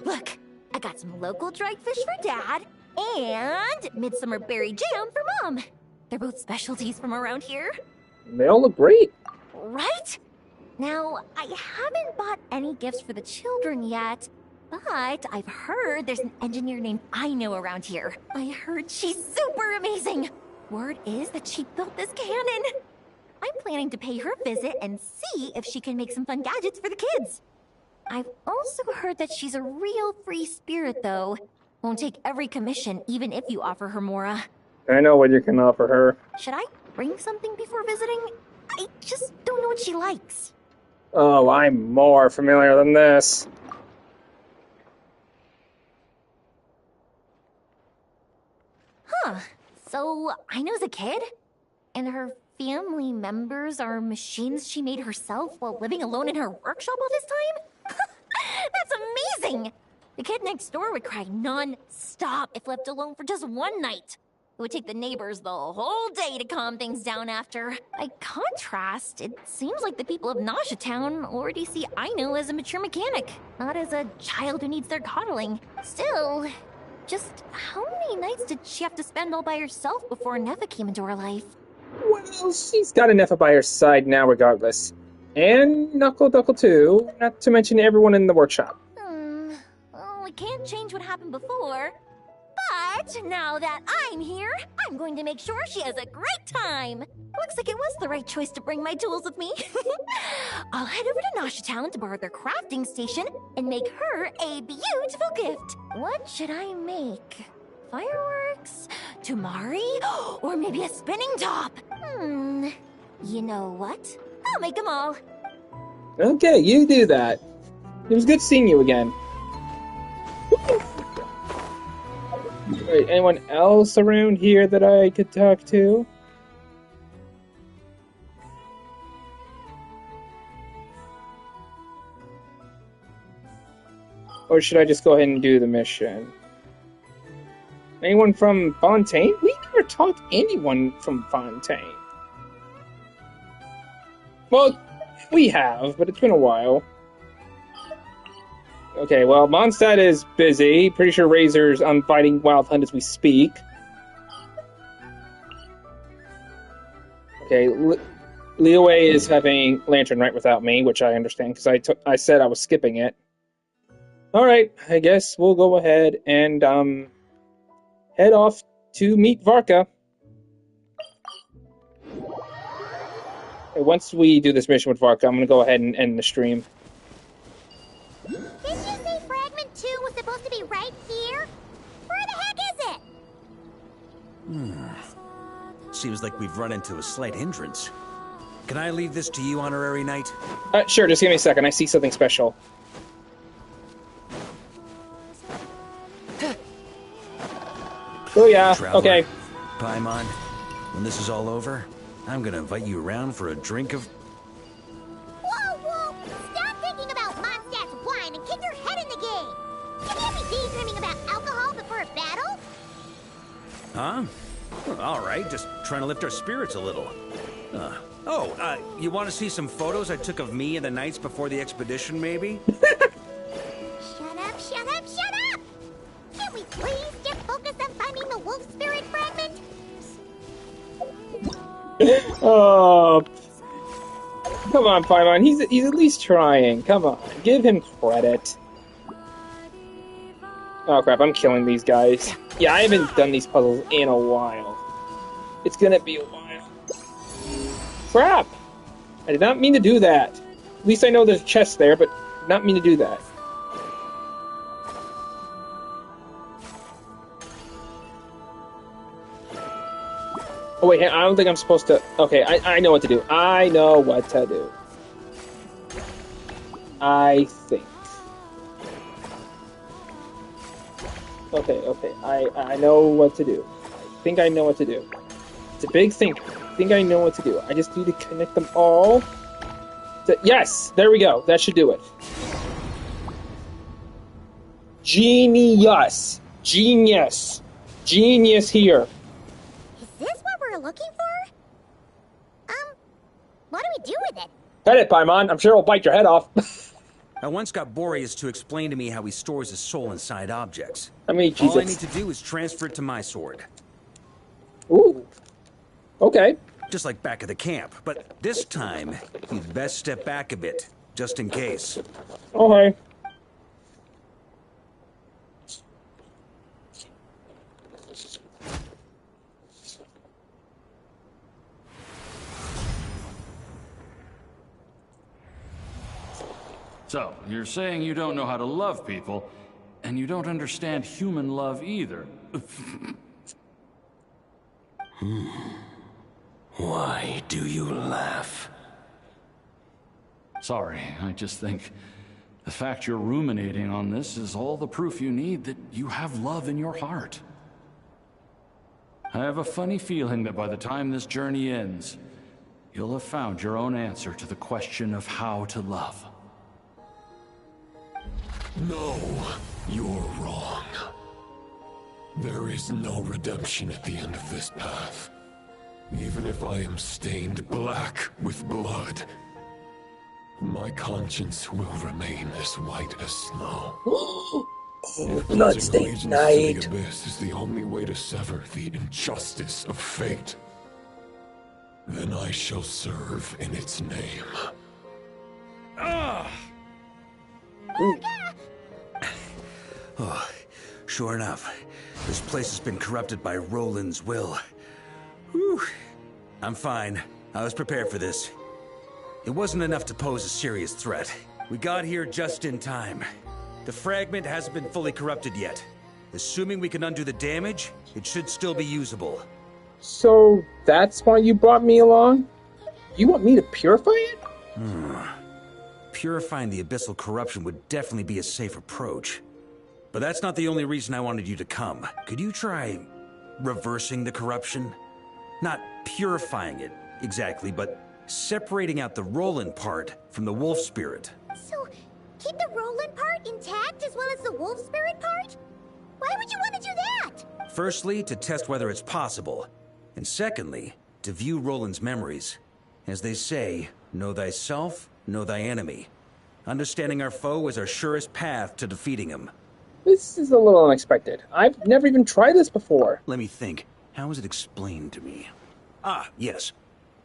Look, I got some local dried fish for Dad, and midsummer berry jam for Mom. They're both specialties from around here. They all look great. Right? Now, I haven't bought any gifts for the children yet, but I've heard there's an engineer named Aino around here. I heard she's super amazing. Word is that she built this cannon. I'm planning to pay her a visit and see if she can make some fun gadgets for the kids. I've also heard that she's a real free spirit, though. Won't take every commission, even if you offer her more. I know what you can offer her. Should I bring something before visiting? I just don't know what she likes. Oh, I'm more familiar than this. Huh. So, Aino's a kid? And her family members are machines she made herself while living alone in her workshop all this time? That's amazing! The kid next door would cry non-stop if left alone for just one night. It would take the neighbors the whole day to calm things down after. By contrast, it seems like the people of Nasha Town already see Aino as a mature mechanic, not as a child who needs their coddling. Still, just how many nights did she have to spend all by herself before Nefa came into her life? Well, she's got a Nefa by her side now regardless. And Knuckle Duckle too, not to mention everyone in the workshop. Well, we can't change what happened before, but But now that I'm here, I'm going to make sure she has a great time. Looks like it was the right choice to bring my tools with me. I'll head over to Nasha Town to borrow their crafting station and make her a beautiful gift. What should I make? Fireworks? Tamari? Or maybe a spinning top? You know what? I'll make them all. Okay, you do that. It was good seeing you again. Wait, anyone else around here that I could talk to? Or should I just go ahead and do the mission? Anyone from Fontaine? We never talked to anyone from Fontaine. Well, we have, but it's been a while. Okay, well, Mondstadt is busy. Pretty sure Razor's fighting Wild Hunt as we speak. Okay, Liyue is having Lantern right without me, which I understand, because I said I was skipping it. Alright, I guess we'll go ahead and head off to meet Varka. Once we do this mission with Varka, I'm going to go ahead and end the stream. Didn't you say Fragment 2 was supposed to be right here? Where the heck is it? Seems like we've run into a slight hindrance. Can I leave this to you, Honorary Knight? Sure, just give me a second. I see something special. Oh yeah, Traveler, okay. Paimon, when this is all over, I'm gonna invite you around for a drink of... Whoa! Stop thinking about Mondstadt's wine and kick your head in the game! You can't be daydreaming about alcohol before a battle! Huh? Well, alright, just trying to lift our spirits a little. You want to see some photos I took of me and the knights before the expedition, maybe? Shut up! Can we please get focused on finding the wolf spirit fragment? Oh, come on, Paimon. He's at least trying. Come on, give him credit. Oh crap, I'm killing these guys. Yeah, I haven't done these puzzles in a while. It's gonna be a while. Crap! I did not mean to do that. At least I know there's a chest there, but did not mean to do that. Oh wait, I don't think I'm supposed to... Okay, I know what to do. I know what to do. I think. Okay, I know what to do. I think I know what to do. It's a big thing. I think I know what to do. I just need to connect them all. Yes! There we go. That should do it. Genius! Genius! Genius here. Is this what we're looking for? What do we do with it? Pet it, Paimon. I'm sure it'll bite your head off. I once got Boreas to explain to me how he stores his soul inside objects. I mean, all I need to do is transfer it to my sword. Ooh. Okay. Just like back at the camp, but this time, you'd best step back a bit, just in case. Okay. So, you're saying you don't know how to love people, and you don't understand human love either. Why do you laugh? Sorry, I just think the fact you're ruminating on this is all the proof you need that you have love in your heart. I have a funny feeling that by the time this journey ends, you'll have found your own answer to the question of how to love. No, you're wrong. There is no redemption at the end of this path. Even if I am stained black with blood, my conscience will remain as white as snow. If Bloodstained Knight. to the abyss is the only way to sever the injustice of fate, then I shall serve in its name. Oh, sure enough. This place has been corrupted by Roland's will. Whew. I'm fine. I was prepared for this. It wasn't enough to pose a serious threat. We got here just in time. The fragment hasn't been fully corrupted yet. Assuming we can undo the damage, it should still be usable. So that's why you brought me along? You want me to purify it? Purifying the abyssal corruption would definitely be a safe approach. But that's not the only reason I wanted you to come. Could you try reversing the corruption? Not purifying it, exactly, but separating out the Roland part from the wolf spirit. So, keep the Roland part intact as well as the wolf spirit part? Why would you want to do that? Firstly, to test whether it's possible. And secondly, to view Roland's memories. As they say, know thyself, know thy enemy. Understanding our foe is our surest path to defeating him. This is a little unexpected. I've never even tried this before. Let me think. How was it explained to me? Ah, yes.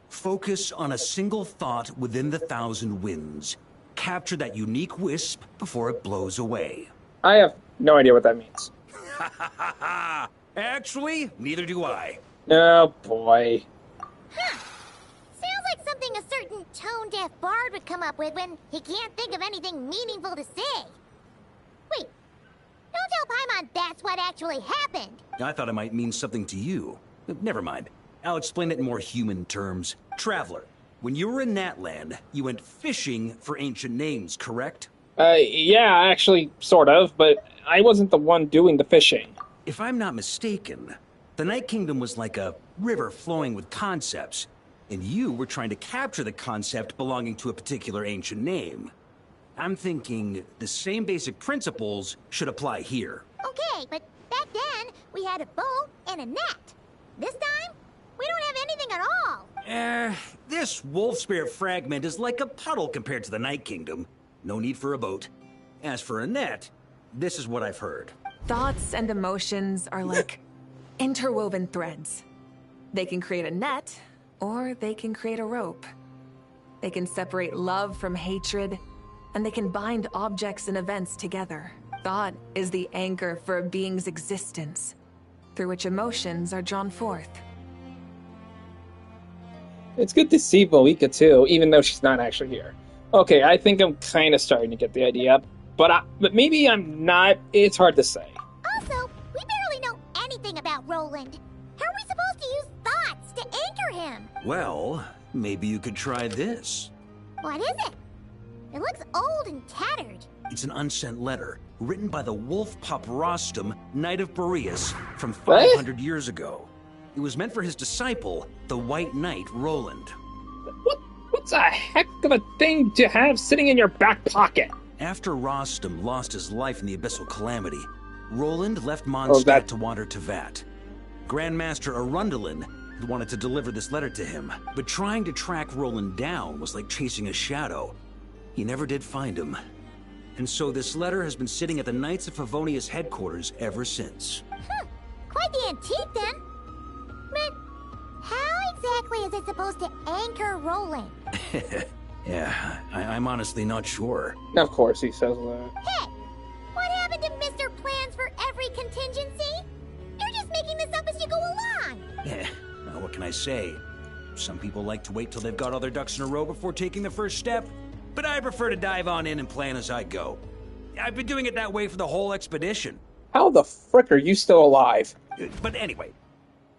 Focus on a single thought within the 1,000 winds. Capture that unique wisp before it blows away. I have no idea what that means. Actually, neither do I. Oh, boy. Sounds like something a certain tone-deaf bard would come up with when he can't think of anything meaningful to say. Wait, don't tell Paimon that's what actually happened. I thought it might mean something to you. Never mind. I'll explain it in more human terms. Traveler, when you were in Natland, you went fishing for ancient names, correct? Yeah, actually, sort of, but I wasn't the one doing the fishing. If I'm not mistaken, the Night Kingdom was like a river flowing with concepts, and you were trying to capture the concept belonging to a particular ancient name. I'm thinking the same basic principles should apply here. Okay, but back then, we had a boat and a net. This time, we don't have anything at all. This wolf spirit fragment is like a puddle compared to the Night Kingdom. No need for a boat. As for a net, this is what I've heard. Thoughts and emotions are like interwoven threads. They can create a net, or they can create a rope. They can separate love from hatred, and they can bind objects and events together. Thought is the anchor for a being's existence, through which emotions are drawn forth. It's good to see Valika too, even though she's not actually here. Okay, I think I'm kind of starting to get the idea, but maybe I'm not. It's hard to say. Also, we barely know anything about Roland. How are we supposed to use thoughts to anchor him? Well, maybe you could try this. What is it? It looks old and tattered. It's an unsent letter, written by the wolf pup Rostam, Knight of Boreas, from 500 years ago. It was meant for his disciple, the White Knight Roland. What's a heck of a thing to have sitting in your back pocket? After Rostam lost his life in the Abyssal Calamity, Roland left Mondstadt to wander to Vat. Grandmaster Arundelen wanted to deliver this letter to him, but trying to track Roland down was like chasing a shadow. He never did find him. And so this letter has been sitting at the Knights of Favonia's headquarters ever since. Quite the antique, then. But how exactly is it supposed to anchor Roland? Yeah, I'm honestly not sure. Of course he says that. Hey, what happened to Mr. Plans for every contingency? You're just making this up as you go along. Yeah, well, what can I say? Some people like to wait till they've got all their ducks in a row before taking the first step, but I prefer to dive on in and plan as I go. I've been doing it that way for the whole expedition. How the frick are you still alive? But anyway,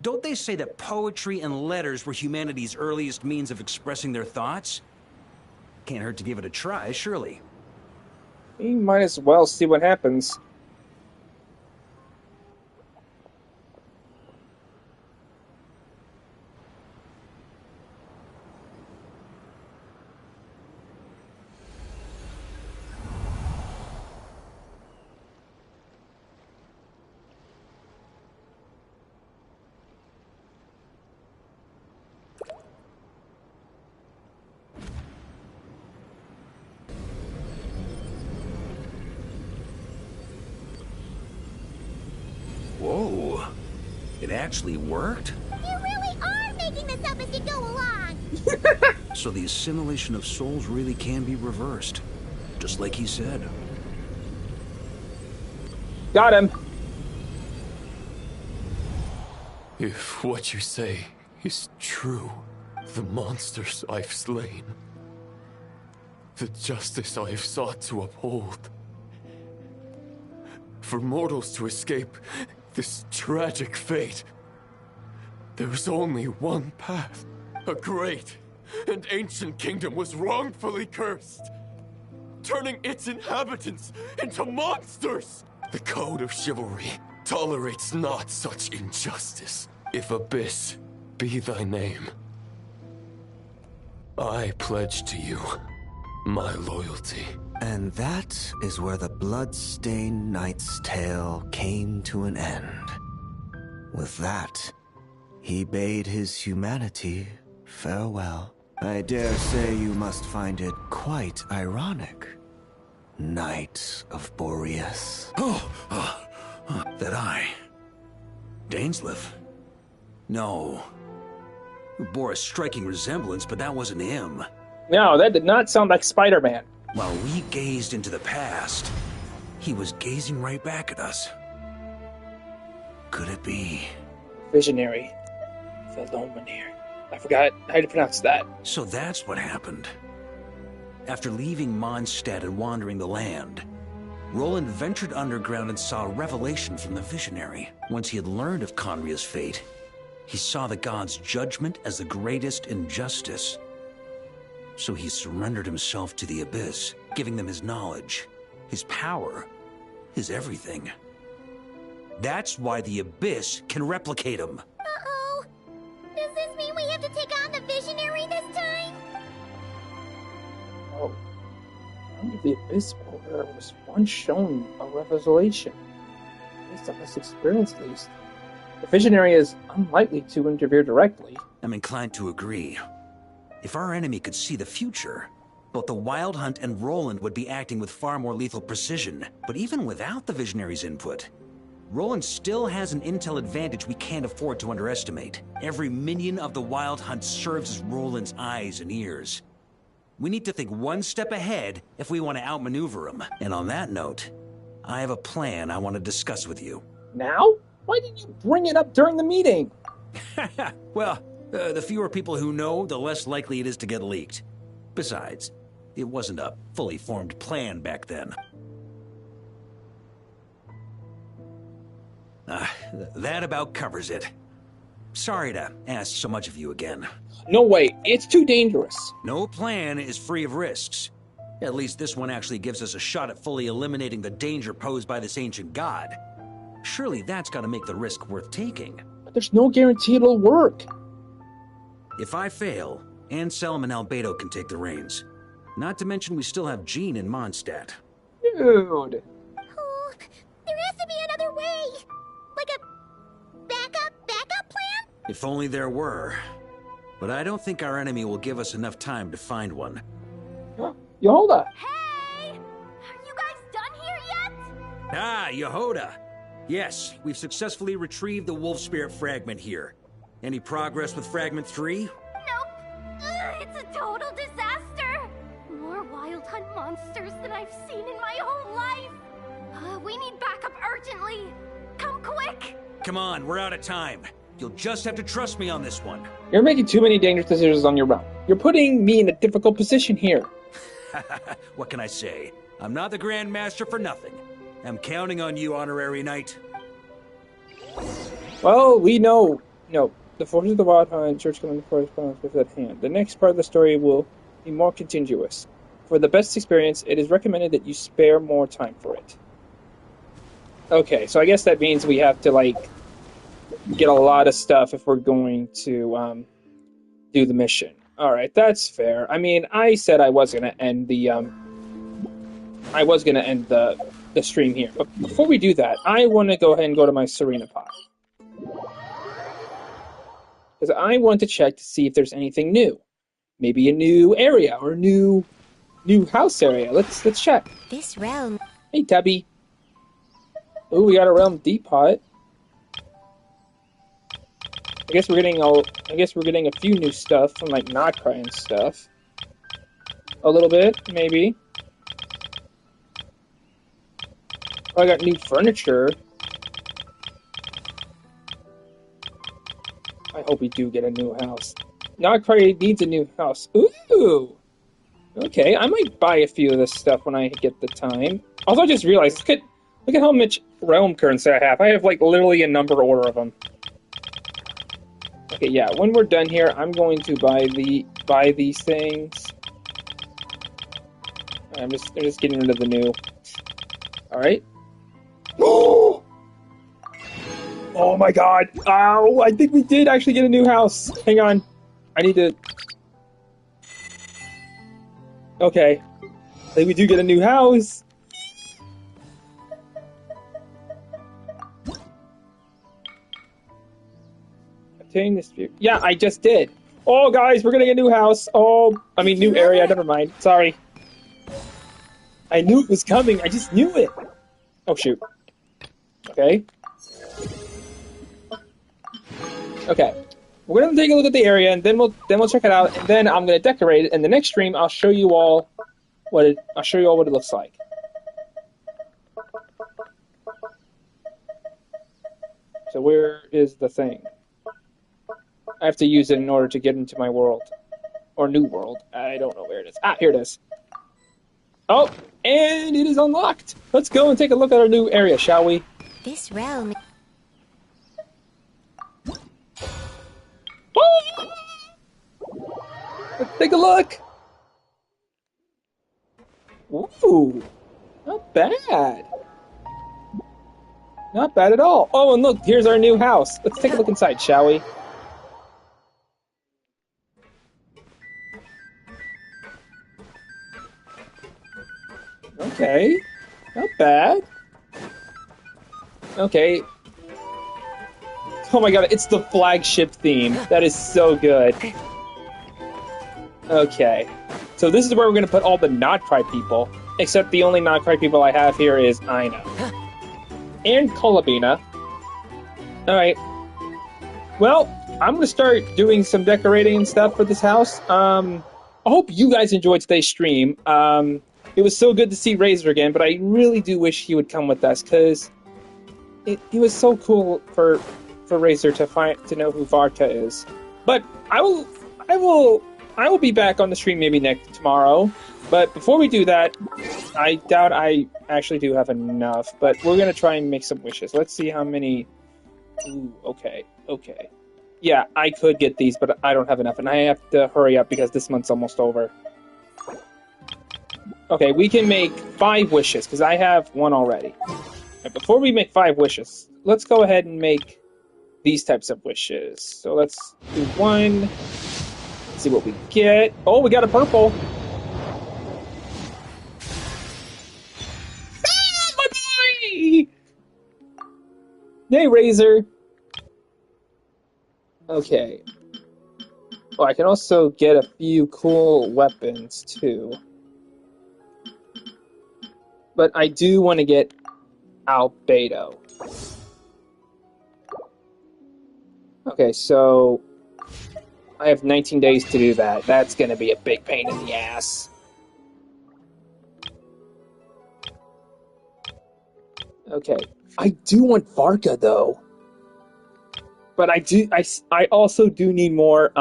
don't they say that poetry and letters were humanity's earliest means of expressing their thoughts? Can't hurt to give it a try, surely. We might as well see what happens. Whoa, it actually worked? You really are making this up as you go along. So the assimilation of souls really can be reversed, just like he said. Got him. If what you say is true, the monsters I've slain, the justice I have sought to uphold, for mortals to escape this tragic fate, there's only one path. A great and ancient kingdom was wrongfully cursed, turning its inhabitants into monsters. The code of chivalry tolerates not such injustice. If Abyss be thy name, I pledge to you my loyalty. And that is where the blood-stained knight's tale came to an end. With that, he bade his humanity farewell. I dare say you must find it quite ironic, Knight of Boreas. That I... Dainsleif? No. It bore a striking resemblance, but that wasn't him. No, that did not sound like Spider-Man. While we gazed into the past, he was gazing right back at us. Could it be? Visionary. Philomenir. I forgot how to pronounce that. So that's what happened. After leaving Mondstadt and wandering the land, Roland ventured underground and saw a revelation from the Visionary. Once he had learned of Conria's fate, he saw the gods' judgment as the greatest injustice. So he surrendered himself to the Abyss, giving them his knowledge, his power, his everything. That's why the Abyss can replicate him. Uh-oh. Does this mean we have to take on the Visionary this time? Oh. Under the Abyss Porter was once shown a revelation. Based on this experience, at least. The Visionary is unlikely to interfere directly. I'm inclined to agree. If our enemy could see the future, both the Wild Hunt and Roland would be acting with far more lethal precision. But even without the Visionary's input, Roland still has an intel advantage we can't afford to underestimate. Every minion of the Wild Hunt serves as Roland's eyes and ears. We need to think one step ahead if we want to outmaneuver him. And on that note, I have a plan I want to discuss with you. Now? Why did you bring it up during the meeting? Well, the fewer people who know, the less likely it is to get leaked. Besides, it wasn't a fully formed plan back then. That about covers it. Sorry to ask so much of you again. No way, it's too dangerous. No plan is free of risks. At least this one actually gives us a shot at fully eliminating the danger posed by this ancient god. Surely that's got to make the risk worth taking. But there's no guarantee it'll work. If I fail, Anselm and Albedo can take the reins. Not to mention we still have Jean in Mondstadt. Dude. Oh, there has to be another way. Like a backup plan? If only there were. But I don't think our enemy will give us enough time to find one. Yehoda! Hey! Are you guys done here yet? Ah, Yehoda! Yes, we've successfully retrieved the Wolf Spirit fragment here. Any progress with Fragment 3? Nope. It's a total disaster. More Wild Hunt monsters than I've seen in my whole life. We need backup urgently. Come quick. Come on, we're out of time. You'll just have to trust me on this one. You're making too many dangerous decisions on your own. You're putting me in a difficult position here. What can I say? I'm not the Grand Master for nothing. I'm counting on you, Honorary Knight. Well, we know. No, the forces of the Wild Hunt Church coming correspondence with that hand. The next part of the story will be more continuous. For the best experience, it is recommended that you spare more time for it. Okay, so I guess that means we have to, like, get a lot of stuff if we're going to do the mission. Alright, that's fair. I mean, I said I was gonna end the the stream here. But before we do that, I want to go ahead and go to my Serena Pod. Because I want to check to see if there's anything new. Maybe a new area or a new house area. Let's check. This realm. Hey, Debbie. Ooh, we got a realm depot. I guess we're getting a few new stuff from like Notcry and stuff. A little bit, maybe. Oh, I got new furniture. hope we do get a new house. Nodcry needs a new house. Ooh! Okay, I might buy a few of this stuff when I get the time. Also, I just realized, look at how much realm currency I have. I have, like, literally a number order of them. Okay, yeah, when we're done here, I'm going to buy these things. I'm just getting rid of the new. Alright. Oh my god! Ow! I think we did actually get a new house! Hang on. I need to... Okay. I think we do get a new house! Obtain this view. Yeah, I just did! Oh, guys, we're getting a new house! Oh, I mean, new area, never mind. Sorry. I knew it was coming, I just knew it! Oh, shoot. Okay. Okay. We're gonna take a look at the area, and then we'll check it out, and then I'm gonna decorate it. And the next stream, I'll show you all what it looks like. So where is the thing? I have to use it in order to get into my world, or new world. I don't know where it is. Ah, here it is. Oh, and it is unlocked. Let's go and take a look at our new area, shall we? This realm. Let's take a look. Ooh, not bad. Not bad at all. Oh, and look, here's our new house. Let's take a look inside, shall we? Okay, not bad. Okay. Oh my god, it's the flagship theme. That is so good. Okay. So this is where we're going to put all the Nodcry people. Except the only Nodcry people I have here is Aino. And Kolobina. Alright. Well, I'm going to start doing some decorating and stuff for this house. I hope you guys enjoyed today's stream. It was so good to see Razor again, but I really do wish he would come with us, because it was so cool for Razor to know who Varka is. But I will be back on the stream maybe tomorrow. But before we do that, I doubt I actually do have enough. But we're gonna try and make some wishes. Let's see how many. Ooh, okay. Yeah, I could get these, but I don't have enough, and I have to hurry up because this month's almost over. Okay, we can make 5 wishes because I have 1 already. Right, before we make 5 wishes, let's go ahead and make these types of wishes. So let's do 1. Let's see what we get. Oh, we got a purple. Ah, my boy! Yay, Razor. Okay. Oh, I can also get a few cool weapons, too. But I do want to get Albedo. Okay, so I have 19 days to do that. That's going to be a big pain in the ass. Okay, I do want Varka though. But I also do need more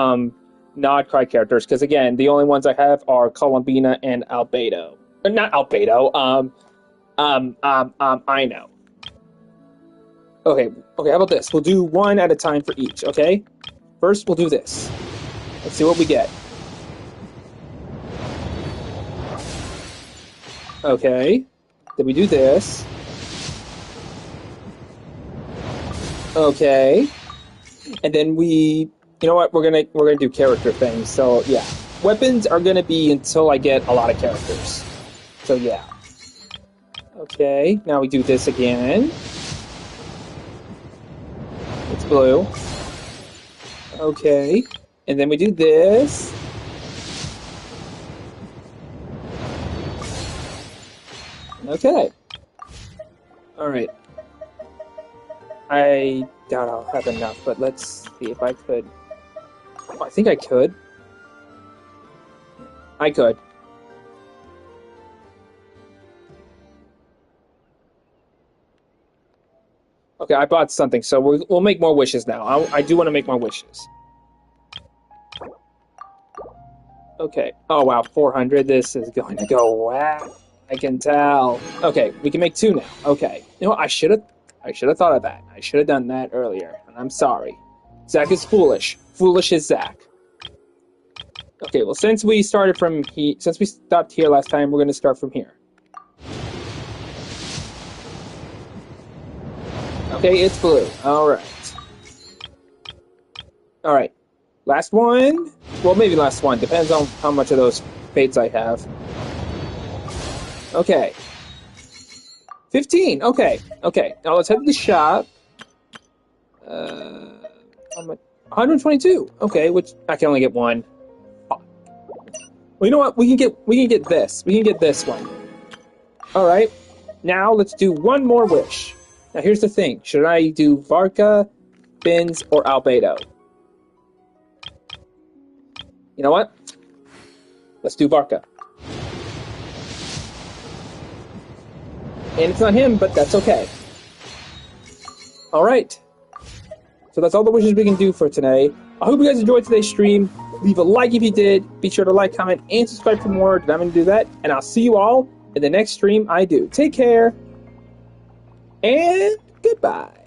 Nodcry characters, because again, the only ones I have are Columbina and Albedo. Not Albedo, I know. Okay, how about this? We'll do 1 at a time for each, okay? First, we'll do this. Let's see what we get. Okay. Then we do this. Okay. And then you know what? We're gonna do character things. So yeah, weapons are gonna be until I get a lot of characters. So yeah. Okay. Now we do this again. It's blue. Okay. And then we do this. Okay. Alright. I doubt I'll have enough, but let's see if I could. Oh, I think I could. I could. Okay, I bought something, so we'll make more wishes now. I do want to make more wishes. Okay. Oh, wow, 400. This is going to go wow. I can tell. Okay, we can make 2 now. Okay. You know what? I should have thought of that. I should have done that earlier, and I'm sorry. Zach is foolish. Foolish is Zach. Okay, well, since we stopped here last time, we're going to start from here. Okay, it's blue. Alright. Alright. Last one. Well, maybe last one. Depends on how much of those fates I have. Okay. 15. Okay. Okay. Now let's head to the shop. 122. Okay, which I can only get one. Well, you know what? We can get this. We can get this one. Alright. Now let's do one more wish. Now here's the thing. Should I do Varka, Bins, or Albedo? You know what? Let's do Varka. And it's not him, but that's okay. Alright. So that's all the wishes we can do for today. I hope you guys enjoyed today's stream. Leave a like if you did. Be sure to like, comment, and subscribe for more. I'm going to do that. And I'll see you all in the next stream I do. Take care. And goodbye.